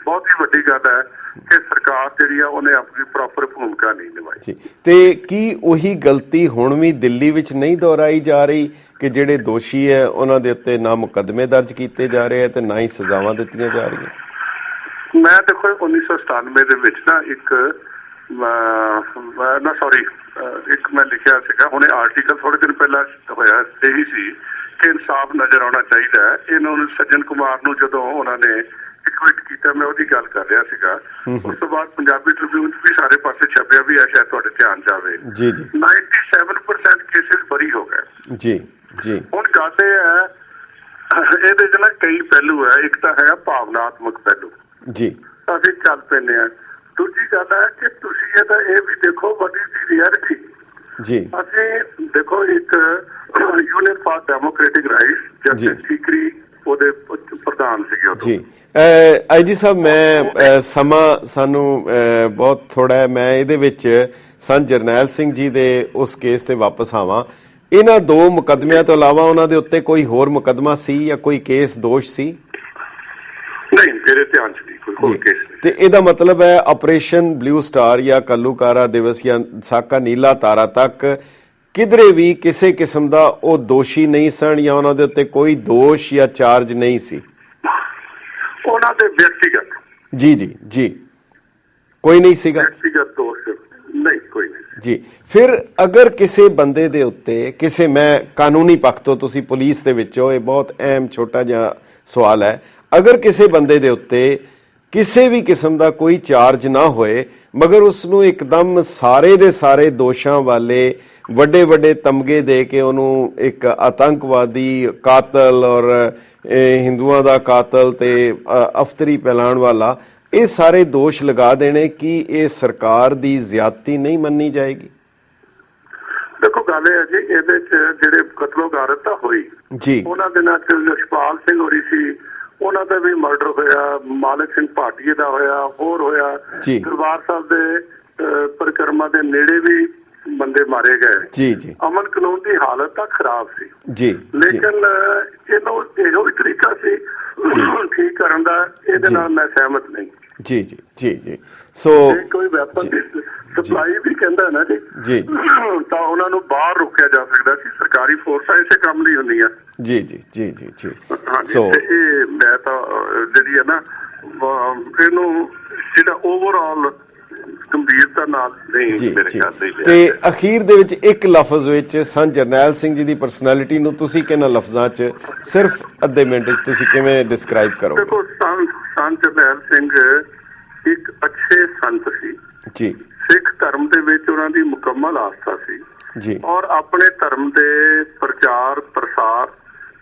ਬਹੁਤ ਹੀ ਵੱਡੀ ਗੱਲ ਹੈ ਕਿ ਸਰਕਾਰ ਜਿਹੜੀ ਆ ਉਹਨੇ ਆਪਣੀ ਪ੍ਰੋਪਰ ਭੂਮਿਕਾ ਨਹੀਂ ਨਿਭਾਈ। ਤੇ ਕੀ ਉਹੀ ਗਲਤੀ ਹੁਣ ਵੀ ਦਿੱਲੀ ਵਿੱਚ ਨਹੀਂ ਦੁਹਰਾਈ ਜਾ ਰਹੀ ਕਿ ਜਿਹੜੇ ਦੋਸ਼ੀ ਹੈ ਉਹਨਾਂ ਦੇ ਉੱਤੇ ਨਾ ਮੁਕੱਦਮੇ ਦਰਜ ਕੀਤੇ ਜਾ ਰਹੇ ਤੇ ਨਾ ਹੀ ਸਜ਼ਾਵਾਂ ਦਿੱਤੀਆਂ ਜਾ ਰਹੀਆਂ? ਮੈਂ ਦੇਖੋ 1997 ਦੇ ਵਿੱਚ ਨਾ ਇੱਕ ਮੈਂ ਲਿਖਿਆ ਸੀਗਾ, ਹੁਣੇ ਆਰਟੀਕਲ ਥੋੜੇ ਦਿਨ ਪਹਿਲਾਂ ਹੋਇਆ, ਇਹੀ ਸੀ ਕਿ ਇਨਸਾਫ ਨਜ਼ਰ ਆਉਣਾ ਚਾਹੀਦਾ ਹੈ। ਇਹਨਾਂ ਨੂੰ ਸੱਜਣ ਕੁਮਾਰ ਨੂੰ ਜਦੋਂ ਉਹਨਾਂ ਨੇ ਇਕਵਿਟ ਕੀਤਾ, ਮੈਂ ਉਹਦੀ ਗੱਲ ਕਰ ਰਿਹਾ ਸੀਗਾ। ਉਸ ਤੋਂ ਬਾਅਦ ਪੰਜਾਬੀ ਟ੍ਰਿਬਿਊਨ ਵੀ ਸਾਰੇ ਪਾਸੇ ਛਪਿਆ ਵੀ ਹੈ, ਸ਼ਾਇਦ ਤੁਹਾਡੇ ਧਿਆਨ ਜਾਵੇ। 97% ਕੇਸਿਸ ਬਰੀ ਹੋ ਗਏ। ਜੀ ਜੀ। ਹੁਣ ਗੱਲ ਇਹ ਹੈ, ਇਹਦੇ ਚ ਨਾ ਕਈ ਪਹਿਲੂ ਹੈ। ਇੱਕ ਤਾਂ ਹੈਗਾ ਭਾਵਨਾਤਮਕ ਪਹਿਲੂ, ਜੀ ਅਸੀਂ ਚੱਲ ਪੈਂਦੇ ਹਾਂ। ਦੂਜੀ ਗੱਲ ਹੈ ਕਿ ਤੁਸੀਂ ਇਹ ਵੀ ਦੇਖੋ ਵਟ ਇਜ਼ ਦੀ ਰਿਐਲਿਟੀ। ਜੀ ਅਸੀਂ ਦੇਖੋ ਇੱਕ union for democratic rights justice Thikri ਉਹਦੇ ਪ੍ਰਧਾਨ ਸੀਗੇ ਉਦੋਂ। ਜੀ ਆਈਜੀ ਸਾਹਿਬ, ਮੈਂ ਸਮਾਂ ਸਾਨੂੰ ਬਹੁਤ ਥੋੜਾ ਹੈ, ਮੈਂ ਇਹਦੇ ਵਿੱਚ ਸੰਤ ਜਰਨੈਲ ਸਿੰਘ ਜੀ ਦੇ ਉਸ ਕੇਸ ਤੇ ਵਾਪਸ ਆਵਾਂ। ਇਹਨਾਂ 2 ਮੁਕੱਦਮਿਆਂ ਤੋਂ ਇਲਾਵਾ ਉਹਨਾਂ ਦੇ ਉੱਤੇ ਕੋਈ ਹੋਰ ਮੁਕੱਦਮਾ ਸੀ ਜਾਂ ਕੋਈ ਕੇਸ ਦੋਸ਼ ਸੀ? ਨਹੀਂ, ਮੇਰੇ ਧਿਆਨ ਚ ਨਹੀਂ ਕੋਈ ਹੋਰ ਕੇਸ। ਤੇ ਇਹਦਾ ਮਤਲਬ ਹੈ ਆਪਰੇਸ਼ਨ ਬਲੂ ਸਟਾਰ ਜਾਂ ਕੱਲੂਕਾਰਾ ਦਿਵਸ ਜਾਂ ਸਾਕਾ ਨੀਲਾ ਤਾਰਾ ਤੱਕ ਕਿਧਰੇ ਵੀ ਕਿਸੇ ਕਿਸਮ ਦਾ ਉਹ ਦੋਸ਼ੀ ਨਹੀਂ ਸਨ ਜਾਂ ਉਹਨਾਂ ਦੇ ਉੱਤੇ ਕੋਈ ਦੋਸ਼ ਜਾਂ ਚਾਰਜ ਨਹੀਂ ਸੀ? ਉਹਨਾਂ ਦੇ ਵਿਅਕਤੀਗਤ ਜੀ ਜੀ ਜੀ ਕੋਈ ਨਹੀਂ ਸੀਗਾ? ਵਿਅਕਤੀਗਤ ਦੋਸ਼ ਨਹੀਂ, ਕੋਈ ਨਹੀਂ ਜੀ। ਫਿਰ ਅਗਰ ਕਿਸੇ ਬੰਦੇ ਦੇ ਉੱਤੇ ਕਿਸੇ, ਮੈਂ ਕਾਨੂੰਨੀ ਪੱਖ ਤੋਂ, ਤੁਸੀਂ ਪੁਲਿਸ ਦੇ ਵਿੱਚੋਂ, ਇਹ ਬਹੁਤ ਅਹਿਮ ਛੋਟਾ ਜਿਹਾ ਸਵਾਲ ਹੈ, ਅਗਰ ਕਿਸੇ ਬੰਦੇ ਦੇ ਉੱਤੇ ਕਿਸੇ ਵੀ ਕਿਸਮ ਦਾ ਕੋਈ ਚਾਰਜ ਨਾ ਹੋਏ ਮਗਰ ਉਸ ਨੂੰ ਇੱਕਦਮ ਸਾਰੇ ਦੇ ਸਾਰੇ ਦੋਸ਼ਾਂ ਵਾਲੇ ਵੱਡੇ ਵੱਡੇ ਤਮਗੇ ਦੇ ਕੇ ਉਹਨੂੰ ਇੱਕ ਆਤੰਕਵਾਦੀ, ਕਾਤਲ ਔਰ ਹਿੰਦੂਆਂ ਦਾ ਕਾਤਲ ਤੇ ਅਫਤਰੀ ਫੈਲਾਉਣ ਵਾਲਾ, ਇਹ ਸਾਰੇ ਦੋਸ਼ ਲਗਾ ਦੇਣੇ, ਕੀ ਇਹ ਸਰਕਾਰ ਦੀ ਜ਼ਿਆਦਤੀ ਨਹੀਂ ਮੰਨੀ ਜਾਏਗੀ? ਦੇਖੋ ਗੱਲ ਇਹ ਹੈ ਜੀ, ਇਹਦੇ ਚ ਜਿਹੜੇ ਕਤਲੋ ਗਾਰਤ ਤਾਂ ਹੋਈ ਜੀ, ਉਹਨਾਂ ਦੇ ਨਾਲ ਯਸ਼ਪਾਲ ਸਿੰਘ ਹੋਰੀ ਸੀ, ਉਹਨਾਂ ਦਾ ਵੀ ਮਰਡਰ ਹੋਇਆ, ਮਾਲਕ ਸਿੰਘ ਭਾਟੀਏ ਦਾ ਹੋਇਆ, ਹੋਰ ਹੋਇਆ। ਦਰਬਾਰ ਸਾਹਿਬ ਦੇ ਪਰਿਕਰਮਾ ਦੇ ਨੇੜੇ ਵੀ ਬੰਦੇ ਮਾਰੇ ਗਏ। ਜੀ ਜੀ। ਅਮਨ ਕਾਨੂੰਨ ਦੀ ਹਾਲਤ ਤਾਂ ਖਰਾਬ ਸੀ ਜੀ, ਲੇਕਿਨ ਇਹਨੂੰ ਇਹੋ ਹੀ ਤਰੀਕਾ ਸੀ ਠੀਕ ਕਰਨ ਦਾ, ਇਹਦੇ ਨਾਲ ਮੈਂ ਸਹਿਮਤ ਨਹੀਂ। ਜੀ ਜੀ ਜੀ ਜੀ। ਸੋ ਕੋਈ ਵੈਪਨ ਦੀ ਸਪਲਾਈ ਵੀ ਕਹਿੰਦਾ ਨਾ ਜੀ, ਤਾਂ ਉਹਨਾਂ ਨੂੰ ਬਾਹਰ ਰੋਕਿਆ ਜਾ ਸਕਦਾ ਸੀ। ਸਰਕਾਰੀ ਫੋਰਸਾਂ ਇਸੇ ਕੰਮ ਲਈ ਹੁੰਦੀਆਂ। ਜੀ ਜੀ ਜੀ ਜੀ ਜੀ। ਸੋ ਇਹ ਮੈਂ ਤਾਂ ਜਿਹੜੀ ਹੈ ਨਾ, ਇਹਨੂੰ ਜਿਹੜਾ ਓਵਰਆਲ ਗੰਭੀਰਤਾ ਨਾਲ ਨਹੀਂ ਮੇਰੇ ਖਿਆਲ ਦੇ। ਤੇ ਅਖੀਰ ਦੇ ਵਿੱਚ ਇੱਕ ਲਫ਼ਜ਼ ਵਿੱਚ ਸੰਤ ਜਰਨੈਲ ਸਿੰਘ ਜੀ ਦੀ ਪਰਸਨੈਲਿਟੀ ਨੂੰ ਤੁਸੀਂ ਕਿਹਨਾਂ ਲਫ਼ਜ਼ਾਂ 'ਚ ਸਿਰਫ ਅੱਧੇ ਮਿੰਟ 'ਚ ਤੁਸੀਂ ਕਿਵੇਂ ਡਿਸਕ੍ਰਾਈਬ ਕਰੋਗੇ? ਦੇਖੋ, ਸੰਤ ਜਰਨੈਲ ਸਿੰਘ ਇੱਕ ਅੱਛੇ ਸੰਤ ਸੀ ਜੀ। ਸਿੱਖ ਧਰਮ ਦੇ ਵਿੱਚ ਉਹਨਾਂ ਦੀ ਮੁਕੰਮਲ ਆਸਥਾ ਸੀ ਜੀ, ਔਰ ਆਪਣੇ ਧਰਮ ਦੇ ਪ੍ਰਚਾਰ ਪ੍ਰਸਾਰ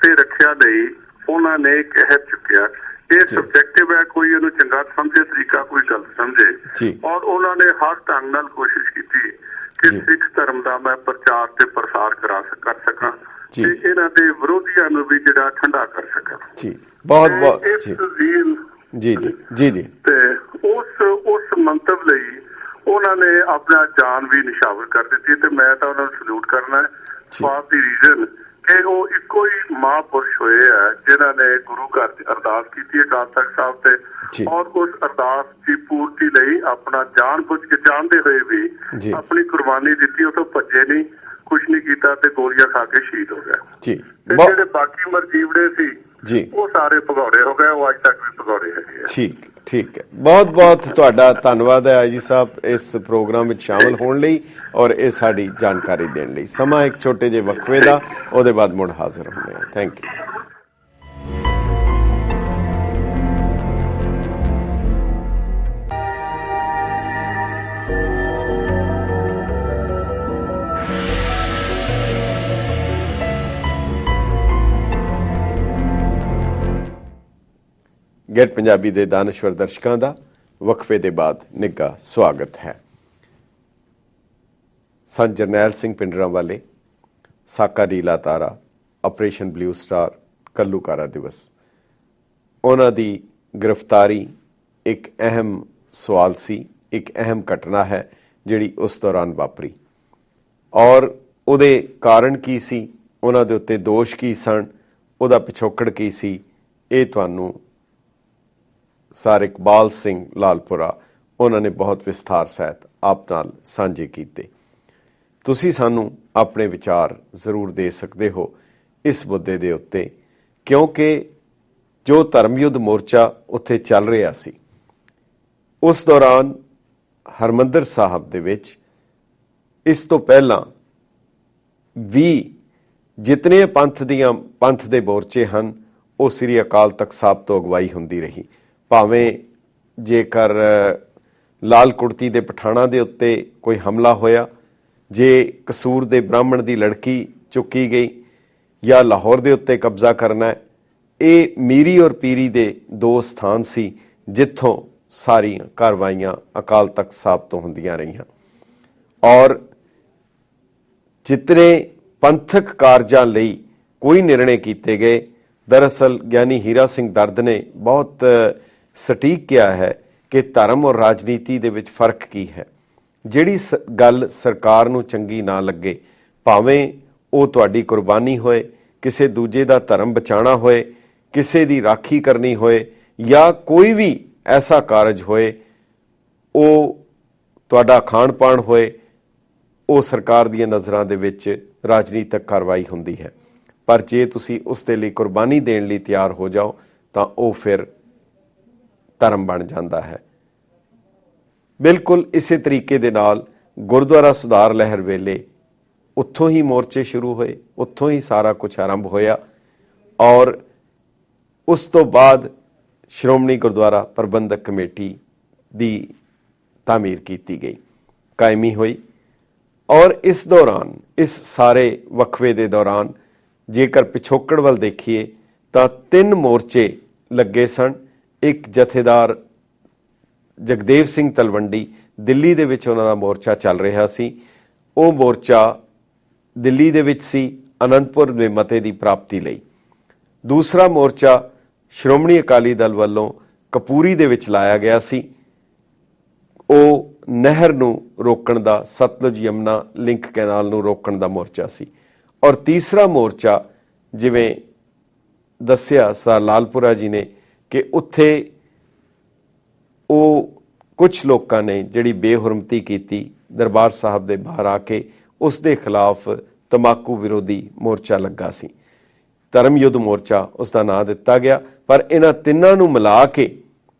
ਤੇ ਰੱਖਿਆ ਲਈ ਉਹਨਾਂ ਨੇ ਕਹਿ ਚੁੱਕਿਆ। ਇਹ ਸਬਜੈਕਟਿਵ ਹੈ, ਕੋਈ ਇਹਨੂੰ ਚੰਗਾ ਸਮਝੇ ਤਰੀਕਾ, ਕੋਈ ਗਲਤ ਸਮਝੇ। ਔਰ ਉਹਨਾਂ ਨੇ ਹਰ ਢੰਗ ਨਾਲ ਕੋਸ਼ਿਸ਼ ਕੀਤੀ ਕਿ ਸਿੱਖ ਧਰਮ ਦਾ ਮੈਂ ਪ੍ਰਚਾਰ ਤੇ ਪ੍ਰਸਾਰ ਕਰ ਸਕਾਂ ਤੇ ਇਹਨਾਂ ਦੇ ਵਿਰੋਧੀਆਂ ਨੂੰ ਵੀ ਜਿਹੜਾ ਠੰਡਾ ਕਰ ਸਕਾਂ ਜੀ। ਬਹੁਤ ਬਹੁਤ ਜੀ ਜੀ ਜੀ ਜੀ। ਤੇ ਉਸ ਮੰਤਵ ਲਈ ਉਹਨਾਂ ਨੇ ਆਪਣਾ ਜਾਨ ਵੀ ਨਿਸ਼ਾਵਰ ਕਰ ਦਿੱਤੀ ਤੇ ਮੈਂ ਤਾਂ ਉਹਨਾਂ ਨੂੰ ਸਲੂਟ ਕਰਨਾ ਹੈ ਫਾਰ ਦੀ ਰੀਜ਼ਨ ਕਿ ਉਹ ਇੱਕੋ ਹੀ ਮਹਾਂਪੁਰਸ਼ ਹੋਏ ਆ ਜਿਨ੍ਹਾਂ ਨੇ ਗੁਰੂ ਘਰ ਚ ਅਰਦਾਸ ਕੀਤੀ ਅਕਾਲ ਤਖਤ ਸਾਹਿਬ ਤੇ, ਔਰ ਉਸ ਅਰਦਾਸ ਦੀ ਪੂਰਤੀ ਲਈ ਆਪਣਾ ਜਾਨ ਬੁੱਝ ਕੇ ਜਾਣਦੇ ਹੋਏ ਵੀ ਆਪਣੀ ਕੁਰਬਾਨੀ ਦਿੱਤੀ। ਉਹ ਤੋਂ ਭੱਜੇ ਨਹੀਂ, ਕੁਛ ਨਹੀਂ ਕੀਤਾ ਤੇ ਗੋਲੀਆਂ ਖਾ ਕੇ ਸ਼ਹੀਦ ਹੋ ਗਿਆ ਜੀ। ਤੇ ਜਿਹੜੇ ਬਾਕੀ ਮਰਜੀਵੜੇ ਸੀ ਜੀ, ਉਹ ਸਾਰੇ ਭਗੌੜੇ ਹੋ ਗਏ, ਉਹ ਅੱਜ ਤੱਕ ਵੀ ਭਗੌੜੇ ਹੈਗੇ ਆ। ਠੀਕ ਠੀਕ ਹੈ, ਬਹੁਤ ਬਹੁਤ ਤੁਹਾਡਾ ਧੰਨਵਾਦ ਹੈ ਆਜੀ ਸਾਹਿਬ ਇਸ ਪ੍ਰੋਗਰਾਮ ਵਿੱਚ ਸ਼ਾਮਲ ਹੋਣ ਲਈ ਔਰ ਇਹ ਸਾਡੀ ਜਾਣਕਾਰੀ ਦੇਣ ਲਈ। ਸਮਾਂ ਇੱਕ ਛੋਟੇ ਜਿਹੇ ਵਕਫੇ ਦਾ, ਉਹਦੇ ਬਾਅਦ ਮੁੜ ਹਾਜ਼ਰ ਹੁੰਦੇ ਹਾਂ। Thank you. ਗੈਟ ਪੰਜਾਬੀ ਦੇ ਦਾਨਸ਼ਵਰ ਦਰਸ਼ਕਾਂ ਦਾ ਵਕਫੇ ਦੇ ਬਾਅਦ ਨਿੱਘਾ ਸਵਾਗਤ ਹੈ। ਸੰਤ ਜਰਨੈਲ ਸਿੰਘ ਪਿੰਡਰਾਂਵਾਲੇ, ਸਾਕਾ ਨੀਲਾ ਤਾਰਾ, ਆਪਰੇਸ਼ਨ ਬਲੂ ਸਟਾਰ, ਕੱਲੂਕਾਰਾ ਦਿਵਸ, ਉਹਨਾਂ ਦੀ ਗ੍ਰਿਫਤਾਰੀ ਇੱਕ ਅਹਿਮ ਸਵਾਲ ਸੀ, ਇੱਕ ਅਹਿਮ ਘਟਨਾ ਹੈ ਜਿਹੜੀ ਉਸ ਦੌਰਾਨ ਵਾਪਰੀ ਔਰ ਉਹਦੇ ਕਾਰਨ ਕੀ ਸੀ, ਉਹਨਾਂ ਦੇ ਉੱਤੇ ਦੋਸ਼ ਕੀ ਸਨ, ਉਹਦਾ ਪਿਛੋਕੜ ਕੀ ਸੀ, ਇਹ ਤੁਹਾਨੂੰ ਸਰ ਇਕਬਾਲ ਸਿੰਘ ਲਾਲਪੁਰਾ ਉਹਨਾਂ ਨੇ ਬਹੁਤ ਵਿਸਥਾਰ ਸਹਿਤ ਆਪ ਨਾਲ ਸਾਂਝੇ ਕੀਤੇ। ਤੁਸੀਂ ਸਾਨੂੰ ਆਪਣੇ ਵਿਚਾਰ ਜ਼ਰੂਰ ਦੇ ਸਕਦੇ ਹੋ ਇਸ ਮੁੱਦੇ ਦੇ ਉੱਤੇ, ਕਿਉਂਕਿ ਜੋ ਧਰਮਯੁੱਧ ਮੋਰਚਾ ਉੱਥੇ ਚੱਲ ਰਿਹਾ ਸੀ ਉਸ ਦੌਰਾਨ ਹਰਿਮੰਦਰ ਸਾਹਿਬ ਦੇ ਵਿੱਚ ਇਸ ਤੋਂ ਪਹਿਲਾਂ ਵੀ ਜਿਤਨੇ ਪੰਥ ਦੇ ਮੋਰਚੇ ਹਨ ਉਹ ਸ੍ਰੀ ਅਕਾਲ ਤਖਤ ਸਾਹਿਬ ਤੋਂ ਅਗਵਾਈ ਹੁੰਦੀ ਰਹੀ। ਭਾਵੇਂ ਜੇਕਰ ਲਾਲ ਕੁੜਤੀ ਦੇ ਪਠਾਣਾਂ ਦੇ ਉੱਤੇ ਕੋਈ ਹਮਲਾ ਹੋਇਆ, ਜੇ ਕਸੂਰ ਦੇ ਬ੍ਰਾਹਮਣ ਦੀ ਲੜਕੀ ਚੁੱਕੀ ਗਈ ਜਾਂ ਲਾਹੌਰ ਦੇ ਉੱਤੇ ਕਬਜ਼ਾ ਕਰਨਾ ਹੈ, ਇਹ ਮੀਰੀ ਔਰ ਪੀਰੀ ਦੇ ਦੋ ਸਥਾਨ ਸੀ ਜਿੱਥੋਂ ਸਾਰੀਆਂ ਕਾਰਵਾਈਆਂ ਅਕਾਲ ਤਖਤ ਸਾਹਿਬ ਤੋਂ ਹੁੰਦੀਆਂ ਰਹੀਆਂ ਔਰ ਜਿਤਨੇ ਪੰਥਕ ਕਾਰਜਾਂ ਲਈ ਕੋਈ ਨਿਰਣੇ ਕੀਤੇ ਗਏ, ਦਰਅਸਲ ਗਿਆਨੀ ਹੀਰਾ ਸਿੰਘ ਦਰਦ ਨੇ ਬਹੁਤ ਸਟੀਕ ਕਿਹਾ ਹੈ ਕਿ ਧਰਮ ਔਰ ਰਾਜਨੀਤੀ ਦੇ ਵਿੱਚ ਫਰਕ ਕੀ ਹੈ। ਜਿਹੜੀ ਗੱਲ ਸਰਕਾਰ ਨੂੰ ਚੰਗੀ ਨਾ ਲੱਗੇ, ਭਾਵੇਂ ਉਹ ਤੁਹਾਡੀ ਕੁਰਬਾਨੀ ਹੋਏ, ਕਿਸੇ ਦੂਜੇ ਦਾ ਧਰਮ ਬਚਾਉਣਾ ਹੋਏ, ਕਿਸੇ ਦੀ ਰਾਖੀ ਕਰਨੀ ਹੋਏ ਜਾਂ ਕੋਈ ਵੀ ਐਸਾ ਕਾਰਜ ਹੋਏ, ਉਹ ਤੁਹਾਡਾ ਖਾਣ ਪਾਣ ਹੋਏ, ਉਹ ਸਰਕਾਰ ਦੀਆਂ ਨਜ਼ਰਾਂ ਦੇ ਵਿੱਚ ਰਾਜਨੀਤਿਕ ਕਾਰਵਾਈ ਹੁੰਦੀ ਹੈ। ਪਰ ਜੇ ਤੁਸੀਂ ਉਸ ਦੇ ਲਈ ਕੁਰਬਾਨੀ ਦੇਣ ਲਈ ਤਿਆਰ ਹੋ ਜਾਓ ਤਾਂ ਉਹ ਫਿਰ ਧਰਮ ਬਣ ਜਾਂਦਾ ਹੈ। ਬਿਲਕੁਲ ਇਸੇ ਤਰੀਕੇ ਦੇ ਨਾਲ ਗੁਰਦੁਆਰਾ ਸੁਧਾਰ ਲਹਿਰ ਵੇਲੇ ਉੱਥੋਂ ਹੀ ਮੋਰਚੇ ਸ਼ੁਰੂ ਹੋਏ, ਉੱਥੋਂ ਹੀ ਸਾਰਾ ਕੁਝ ਆਰੰਭ ਹੋਇਆ ਔਰ ਉਸ ਤੋਂ ਬਾਅਦ ਸ਼੍ਰੋਮਣੀ ਗੁਰਦੁਆਰਾ ਪ੍ਰਬੰਧਕ ਕਮੇਟੀ ਦੀ ਤਾਮੀਰ ਕੀਤੀ ਗਈ, ਕਾਇਮੀ ਹੋਈ ਔਰ ਇਸ ਦੌਰਾਨ, ਇਸ ਸਾਰੇ ਵਕਫੇ ਦੇ ਦੌਰਾਨ ਜੇਕਰ ਪਿਛੋਕੜ ਵੱਲ ਦੇਖੀਏ ਤਾਂ 3 ਮੋਰਚੇ ਲੱਗੇ ਸਨ। ਇੱਕ ਜਥੇਦਾਰ ਜਗਦੇਵ ਸਿੰਘ ਤਲਵੰਡੀ, ਦਿੱਲੀ ਦੇ ਵਿੱਚ ਉਹਨਾਂ ਦਾ ਮੋਰਚਾ ਚੱਲ ਰਿਹਾ ਸੀ। ਉਹ ਮੋਰਚਾ ਦਿੱਲੀ ਦੇ ਵਿੱਚ ਸੀ ਅਨੰਦਪੁਰ ਦੇ ਮਤੇ ਦੀ ਪ੍ਰਾਪਤੀ ਲਈ। ਦੂਸਰਾ ਮੋਰਚਾ ਸ਼੍ਰੋਮਣੀ ਅਕਾਲੀ ਦਲ ਵੱਲੋਂ ਕਪੂਰੀ ਦੇ ਵਿੱਚ ਲਾਇਆ ਗਿਆ ਸੀ, ਉਹ ਨਹਿਰ ਨੂੰ ਰੋਕਣ ਦਾ, ਸਤਲੁਜ ਯਮੁਨਾ ਲਿੰਕ ਕੈਨਾਲ ਨੂੰ ਰੋਕਣ ਦਾ ਮੋਰਚਾ ਸੀ। ਔਰ ਤੀਸਰਾ ਮੋਰਚਾ, ਜਿਵੇਂ ਦੱਸਿਆ ਸਰ ਲਾਲਪੁਰਾ ਜੀ ਨੇ, ਕਿ ਉੱਥੇ ਉਹ ਕੁਝ ਲੋਕਾਂ ਨੇ ਜਿਹੜੀ ਬੇਹੁਰਮਤੀ ਕੀਤੀ ਦਰਬਾਰ ਸਾਹਿਬ ਦੇ ਬਾਹਰ ਆ ਕੇ, ਉਸ ਦੇ ਖਿਲਾਫ ਤਮਾਕੂ ਵਿਰੋਧੀ ਮੋਰਚਾ ਲੱਗਾ ਸੀ। ਧਰਮ ਯੁੱਧ ਮੋਰਚਾ ਉਸ ਦਾ ਨਾਂ ਦਿੱਤਾ ਗਿਆ। ਪਰ ਇਹਨਾਂ ਤਿੰਨਾਂ ਨੂੰ ਮਿਲਾ ਕੇ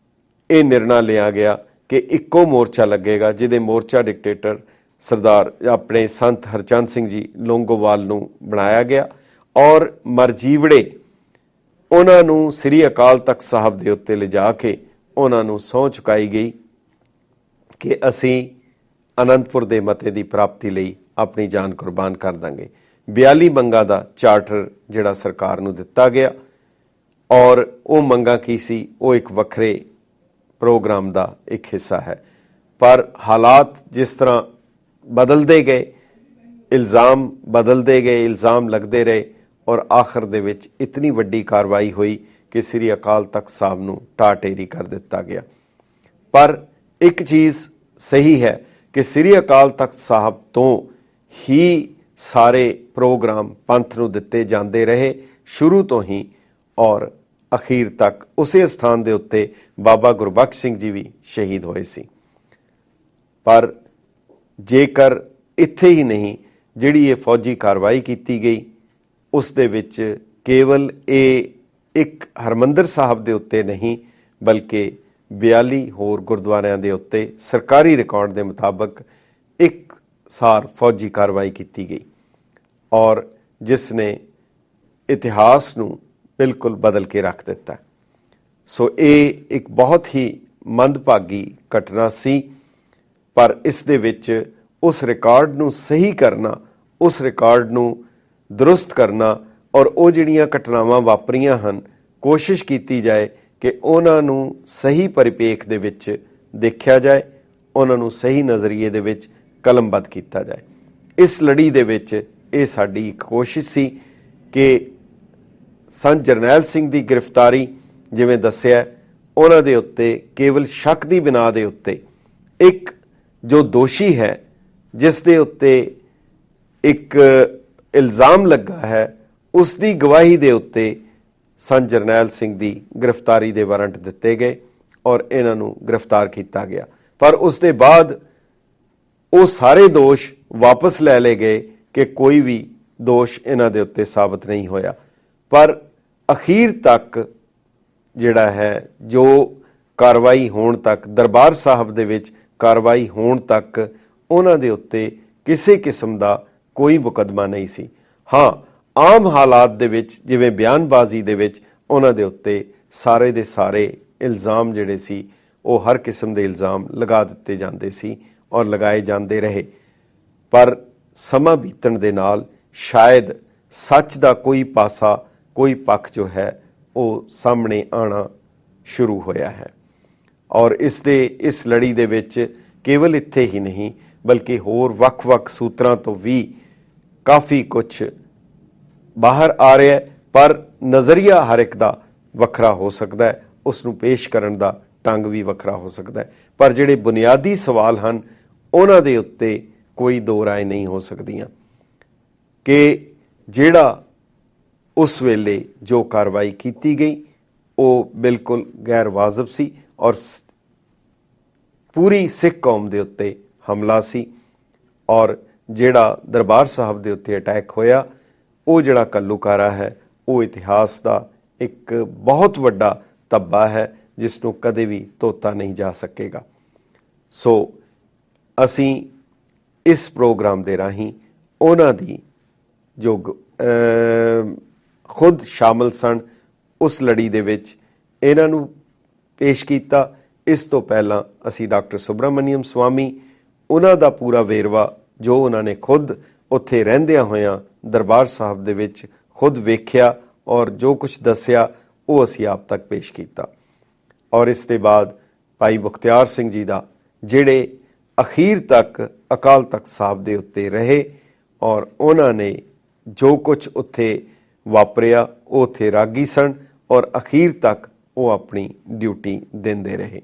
ਇਹ ਨਿਰਣਾ ਲਿਆ ਗਿਆ ਕਿ ਇੱਕੋ ਮੋਰਚਾ ਲੱਗੇਗਾ, ਜਿਹਦੇ ਮੋਰਚਾ ਡਿਕਟੇਟਰ ਸਰਦਾਰ ਆਪਣੇ ਸੰਤ ਹਰਚੰਦ ਸਿੰਘ ਜੀ ਲੌਂਗੋਵਾਲ ਨੂੰ ਬਣਾਇਆ ਗਿਆ ਔਰ ਮਰਜੀਵੜੇ ਉਹਨਾਂ ਨੂੰ ਸ੍ਰੀ ਅਕਾਲ ਤਖਤ ਸਾਹਿਬ ਦੇ ਉੱਤੇ ਲਿਜਾ ਕੇ ਉਹਨਾਂ ਨੂੰ ਸਹੁੰ ਚੁਕਾਈ ਗਈ ਕਿ ਅਸੀਂ ਅਨੰਦਪੁਰ ਦੇ ਮਤੇ ਦੀ ਪ੍ਰਾਪਤੀ ਲਈ ਆਪਣੀ ਜਾਨ ਕੁਰਬਾਨ ਕਰ ਦਾਂਗੇ। 42 ਮੰਗਾਂ ਦਾ ਚਾਰਟਰ ਜਿਹੜਾ ਸਰਕਾਰ ਨੂੰ ਦਿੱਤਾ ਗਿਆ ਔਰ ਉਹ ਮੰਗਾਂ ਕੀ ਸੀ, ਉਹ ਇੱਕ ਵੱਖਰੇ ਪ੍ਰੋਗਰਾਮ ਦਾ ਇੱਕ ਹਿੱਸਾ ਹੈ। ਪਰ ਹਾਲਾਤ ਜਿਸ ਤਰ੍ਹਾਂ ਬਦਲਦੇ ਗਏ, ਇਲਜ਼ਾਮ ਬਦਲਦੇ ਗਏ, ਇਲਜ਼ਾਮ ਲੱਗਦੇ ਰਹੇ ਔਰ ਆਖਰ ਦੇ ਵਿੱਚ ਇਤਨੀ ਵੱਡੀ ਕਾਰਵਾਈ ਹੋਈ ਕਿ ਸ੍ਰੀ ਅਕਾਲ ਤਖਤ ਸਾਹਿਬ ਨੂੰ ਢਾਹ-ਢੇਰੀ ਕਰ ਦਿੱਤਾ ਗਿਆ। ਪਰ ਇੱਕ ਚੀਜ਼ ਸਹੀ ਹੈ ਕਿ ਸ੍ਰੀ ਅਕਾਲ ਤਖਤ ਸਾਹਿਬ ਤੋਂ ਹੀ ਸਾਰੇ ਪ੍ਰੋਗਰਾਮ ਪੰਥ ਨੂੰ ਦਿੱਤੇ ਜਾਂਦੇ ਰਹੇ ਸ਼ੁਰੂ ਤੋਂ ਹੀ ਔਰ ਅਖੀਰ ਤੱਕ। ਉਸੇ ਸਥਾਨ ਦੇ ਉੱਤੇ ਬਾਬਾ ਗੁਰਬਖਸ਼ ਸਿੰਘ ਜੀ ਵੀ ਸ਼ਹੀਦ ਹੋਏ ਸੀ। ਪਰ ਜੇਕਰ ਇੱਥੇ ਹੀ ਨਹੀਂ, ਜਿਹੜੀ ਇਹ ਫੌਜੀ ਕਾਰਵਾਈ ਕੀਤੀ ਗਈ ਉਸ ਦੇ ਵਿੱਚ ਕੇਵਲ ਇਹ ਇੱਕ ਹਰਿਮੰਦਰ ਸਾਹਿਬ ਦੇ ਉੱਤੇ ਨਹੀਂ, ਬਲਕਿ 42 ਹੋਰ ਗੁਰਦੁਆਰਿਆਂ ਦੇ ਉੱਤੇ ਸਰਕਾਰੀ ਰਿਕਾਰਡ ਦੇ ਮੁਤਾਬਕ ਇੱਕ ਸਾਰ ਫੌਜੀ ਕਾਰਵਾਈ ਕੀਤੀ ਗਈ ਔਰ ਜਿਸ ਨੇ ਇਤਿਹਾਸ ਨੂੰ ਬਿਲਕੁਲ ਬਦਲ ਕੇ ਰੱਖ ਦਿੱਤਾ। ਸੋ ਇਹ ਇੱਕ ਬਹੁਤ ਹੀ ਮੰਦਭਾਗੀ ਘਟਨਾ ਸੀ, ਪਰ ਇਸ ਦੇ ਵਿੱਚ ਉਸ ਰਿਕਾਰਡ ਨੂੰ ਸਹੀ ਕਰਨਾ, ਉਸ ਰਿਕਾਰਡ ਨੂੰ ਦਰੁਸਤ ਕਰਨਾ ਔਰ ਉਹ ਜਿਹੜੀਆਂ ਘਟਨਾਵਾਂ ਵਾਪਰੀਆਂ ਹਨ, ਕੋਸ਼ਿਸ਼ ਕੀਤੀ ਜਾਏ ਕਿ ਉਹਨਾਂ ਨੂੰ ਸਹੀ ਪਰਿਪੇਖ ਦੇ ਵਿੱਚ ਦੇਖਿਆ ਜਾਏ, ਉਹਨਾਂ ਨੂੰ ਸਹੀ ਨਜ਼ਰੀਏ ਦੇ ਵਿੱਚ ਕਲਮਬੱਧ ਕੀਤਾ ਜਾਏ। ਇਸ ਲੜੀ ਦੇ ਵਿੱਚ ਇਹ ਸਾਡੀ ਇੱਕ ਕੋਸ਼ਿਸ਼ ਸੀ ਕਿ ਸੰਤ ਜਰਨੈਲ ਸਿੰਘ ਦੀ ਗ੍ਰਿਫਤਾਰੀ, ਜਿਵੇਂ ਦੱਸਿਆ, ਉਹਨਾਂ ਦੇ ਉੱਤੇ ਕੇਵਲ ਸ਼ੱਕ ਦੀ ਬਿਨਾ ਦੇ ਉੱਤੇ ਇੱਕ ਜੋ ਦੋਸ਼ੀ ਹੈ, ਜਿਸ ਦੇ ਉੱਤੇ ਇੱਕ ਇਲਜ਼ਾਮ ਲੱਗਾ ਹੈ, ਉਸ ਦੀ ਗਵਾਹੀ ਦੇ ਉੱਤੇ ਸੰਤ ਜਰਨੈਲ ਸਿੰਘ ਦੀ ਗ੍ਰਿਫਤਾਰੀ ਦੇ ਵਾਰੰਟ ਦਿੱਤੇ ਗਏ ਔਰ ਇਹਨਾਂ ਨੂੰ ਗ੍ਰਿਫਤਾਰ ਕੀਤਾ ਗਿਆ। ਪਰ ਉਸ ਦੇ ਬਾਅਦ ਉਹ ਸਾਰੇ ਦੋਸ਼ ਵਾਪਸ ਲੈ ਲਏ ਗਏ ਕਿ ਕੋਈ ਵੀ ਦੋਸ਼ ਇਹਨਾਂ ਦੇ ਉੱਤੇ ਸਾਬਤ ਨਹੀਂ ਹੋਇਆ। ਪਰ ਅਖੀਰ ਤੱਕ ਜਿਹੜਾ ਹੈ, ਜੋ ਕਾਰਵਾਈ ਹੋਣ ਤੱਕ, ਦਰਬਾਰ ਸਾਹਿਬ ਦੇ ਵਿੱਚ ਕਾਰਵਾਈ ਹੋਣ ਤੱਕ ਉਹਨਾਂ ਦੇ ਉੱਤੇ ਕਿਸੇ ਕਿਸਮ ਦਾ ਕੋਈ ਮੁਕੱਦਮਾ ਨਹੀਂ ਸੀ। ਹਾਂ, ਆਮ ਹਾਲਾਤ ਦੇ ਵਿੱਚ, ਜਿਵੇਂ ਬਿਆਨਬਾਜ਼ੀ ਦੇ ਵਿੱਚ, ਉਹਨਾਂ ਦੇ ਉੱਤੇ ਸਾਰੇ ਦੇ ਸਾਰੇ ਇਲਜ਼ਾਮ ਜਿਹੜੇ ਸੀ, ਉਹ ਹਰ ਕਿਸਮ ਦੇ ਇਲਜ਼ਾਮ ਲਗਾ ਦਿੱਤੇ ਜਾਂਦੇ ਸੀ ਔਰ ਲਗਾਏ ਜਾਂਦੇ ਰਹੇ। ਪਰ ਸਮਾਂ ਬੀਤਣ ਦੇ ਨਾਲ ਸ਼ਾਇਦ ਸੱਚ ਦਾ ਕੋਈ ਪਾਸਾ, ਕੋਈ ਪੱਖ ਜੋ ਹੈ, ਉਹ ਸਾਹਮਣੇ ਆਉਣਾ ਸ਼ੁਰੂ ਹੋਇਆ ਹੈ। ਔਰ ਇਸ ਲੜੀ ਦੇ ਵਿੱਚ ਕੇਵਲ ਇੱਥੇ ਹੀ ਨਹੀਂ, ਬਲਕਿ ਹੋਰ ਵੱਖ-ਵੱਖ ਸੂਤਰਾਂ ਤੋਂ ਵੀ ਕਾਫੀ ਕੁਝ ਬਾਹਰ ਆ ਰਿਹਾ ਹੈ। ਪਰ ਨਜ਼ਰੀਆ ਹਰ ਇੱਕ ਦਾ ਵੱਖਰਾ ਹੋ ਸਕਦਾ ਹੈ, ਉਸ ਨੂੰ ਪੇਸ਼ ਕਰਨ ਦਾ ਢੰਗ ਵੀ ਵੱਖਰਾ ਹੋ ਸਕਦਾ ਹੈ। ਪਰ ਜਿਹੜੇ ਬੁਨਿਆਦੀ ਸਵਾਲ ਹਨ, ਉਹਨਾਂ ਦੇ ਉੱਤੇ ਕੋਈ ਦੋ ਰਾਏ ਨਹੀਂ ਹੋ ਸਕਦੀਆਂ ਕਿ ਜਿਹੜਾ ਉਸ ਵੇਲੇ ਜੋ ਕਾਰਵਾਈ ਕੀਤੀ ਗਈ ਉਹ ਬਿਲਕੁਲ ਗੈਰ ਵਾਜਬ ਸੀ ਔਰ ਪੂਰੀ ਸਿੱਖ ਕੌਮ ਦੇ ਉੱਤੇ ਹਮਲਾ ਸੀ। ਔਰ ਜਿਹੜਾ ਦਰਬਾਰ ਸਾਹਿਬ ਦੇ ਉੱਤੇ ਅਟੈਕ ਹੋਇਆ, ਉਹ ਜਿਹੜਾ ਘੱਲੂਘਾਰਾ ਹੈ, ਉਹ ਇਤਿਹਾਸ ਦਾ ਇੱਕ ਬਹੁਤ ਵੱਡਾ ਧੱਬਾ ਹੈ, ਜਿਸ ਨੂੰ ਕਦੇ ਵੀ ਧੋਤਾ ਨਹੀਂ ਜਾ ਸਕੇਗਾ। ਸੋ ਅਸੀਂ ਇਸ ਪ੍ਰੋਗਰਾਮ ਦੇ ਰਾਹੀਂ ਉਹਨਾਂ ਦੀ ਜੋ ਖੁਦ ਸ਼ਾਮਲ ਸਨ ਉਸ ਲੜੀ ਦੇ ਵਿੱਚ, ਇਹਨਾਂ ਨੂੰ ਪੇਸ਼ ਕੀਤਾ। ਇਸ ਤੋਂ ਪਹਿਲਾਂ ਅਸੀਂ ਡਾਕਟਰ ਸੁਬਰਾਮਨੀਅਮ ਸਵਾਮੀ, ਉਹਨਾਂ ਦਾ ਪੂਰਾ ਵੇਰਵਾ ਜੋ ਉਹਨਾਂ ਨੇ ਖੁਦ ਉੱਥੇ ਰਹਿੰਦਿਆਂ ਹੋਇਆਂ ਦਰਬਾਰ ਸਾਹਿਬ ਦੇ ਵਿੱਚ ਖੁਦ ਵੇਖਿਆ ਔਰ ਜੋ ਕੁਝ ਦੱਸਿਆ, ਉਹ ਅਸੀਂ ਆਪ ਤੱਕ ਪੇਸ਼ ਕੀਤਾ। ਔਰ ਇਸ ਦੇ ਬਾਅਦ ਭਾਈ ਮੁਖਤਿਆਰ ਸਿੰਘ ਜੀ ਦਾ, ਜਿਹੜੇ ਅਖੀਰ ਤੱਕ ਅਕਾਲ ਤਖਤ ਸਾਹਿਬ ਦੇ ਉੱਤੇ ਰਹੇ ਔਰ ਉਹਨਾਂ ਨੇ ਜੋ ਕੁਝ ਉੱਥੇ ਵਾਪਰਿਆ, ਉਹ ਉੱਥੇ ਰਾਗੀ ਸਨ ਔਰ ਅਖੀਰ ਤੱਕ ਉਹ ਆਪਣੀ ਡਿਊਟੀ ਦਿੰਦੇ ਰਹੇ।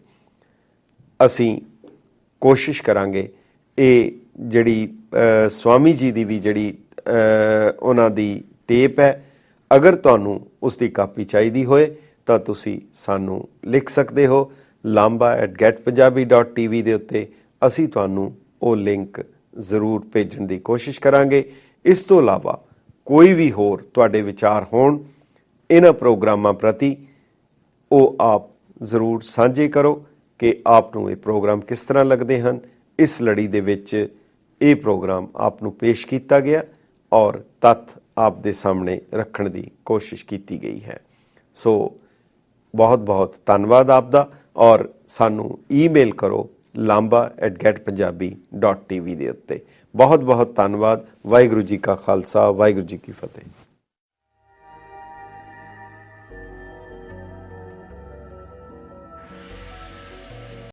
ਅਸੀਂ ਕੋਸ਼ਿਸ਼ ਕਰਾਂਗੇ ਇਹ ਜਿਹੜੀ ਸਵਾਮੀ ਜੀ ਦੀ ਵੀ ਜਿਹੜੀ ਉਹਨਾਂ ਦੀ ਟੇਪ ਹੈ, ਅਗਰ ਤੁਹਾਨੂੰ ਉਸ ਦੀ ਕਾਪੀ ਚਾਹੀਦੀ ਹੋਏ ਤਾਂ ਤੁਸੀਂ ਸਾਨੂੰ ਲਿਖ ਸਕਦੇ ਹੋ lamba@getpunjabi.tv ਦੇ ਉੱਤੇ। ਅਸੀਂ ਤੁਹਾਨੂੰ ਉਹ ਲਿੰਕ ਜ਼ਰੂਰ ਭੇਜਣ ਦੀ ਕੋਸ਼ਿਸ਼ ਕਰਾਂਗੇ। ਇਸ ਤੋਂ ਇਲਾਵਾ ਕੋਈ ਵੀ ਹੋਰ ਤੁਹਾਡੇ ਵਿਚਾਰ ਹੋਣ ਇਹਨਾਂ ਪ੍ਰੋਗਰਾਮਾਂ ਪ੍ਰਤੀ, ਉਹ ਆਪ ਜ਼ਰੂਰ ਸਾਂਝੇ ਕਰੋ ਕਿ ਆਪ ਨੂੰ ਇਹ ਪ੍ਰੋਗਰਾਮ ਕਿਸ ਤਰ੍ਹਾਂ ਲੱਗਦੇ ਹਨ। ਇਸ ਲੜੀ ਦੇ ਵਿੱਚ ਇਹ ਪ੍ਰੋਗਰਾਮ ਆਪ ਨੂੰ ਪੇਸ਼ ਕੀਤਾ ਗਿਆ ਔਰ ਤੱਥ ਆਪ ਦੇ ਸਾਹਮਣੇ ਰੱਖਣ ਦੀ ਕੋਸ਼ਿਸ਼ ਕੀਤੀ ਗਈ ਹੈ। ਸੋ ਬਹੁਤ ਬਹੁਤ ਧੰਨਵਾਦ ਆਪ ਦਾ, ਔਰ ਸਾਨੂੰ ਈਮੇਲ ਕਰੋ lamba@getpunjabi.tv ਦੇ ਉੱਤੇ। ਬਹੁਤ ਬਹੁਤ ਧੰਨਵਾਦ। ਵਾਹਿਗੁਰੂ ਜੀ ਕਾ ਖਾਲਸਾ, ਵਾਹਿਗੁਰੂ ਜੀ ਕੀ ਫਤਿਹ।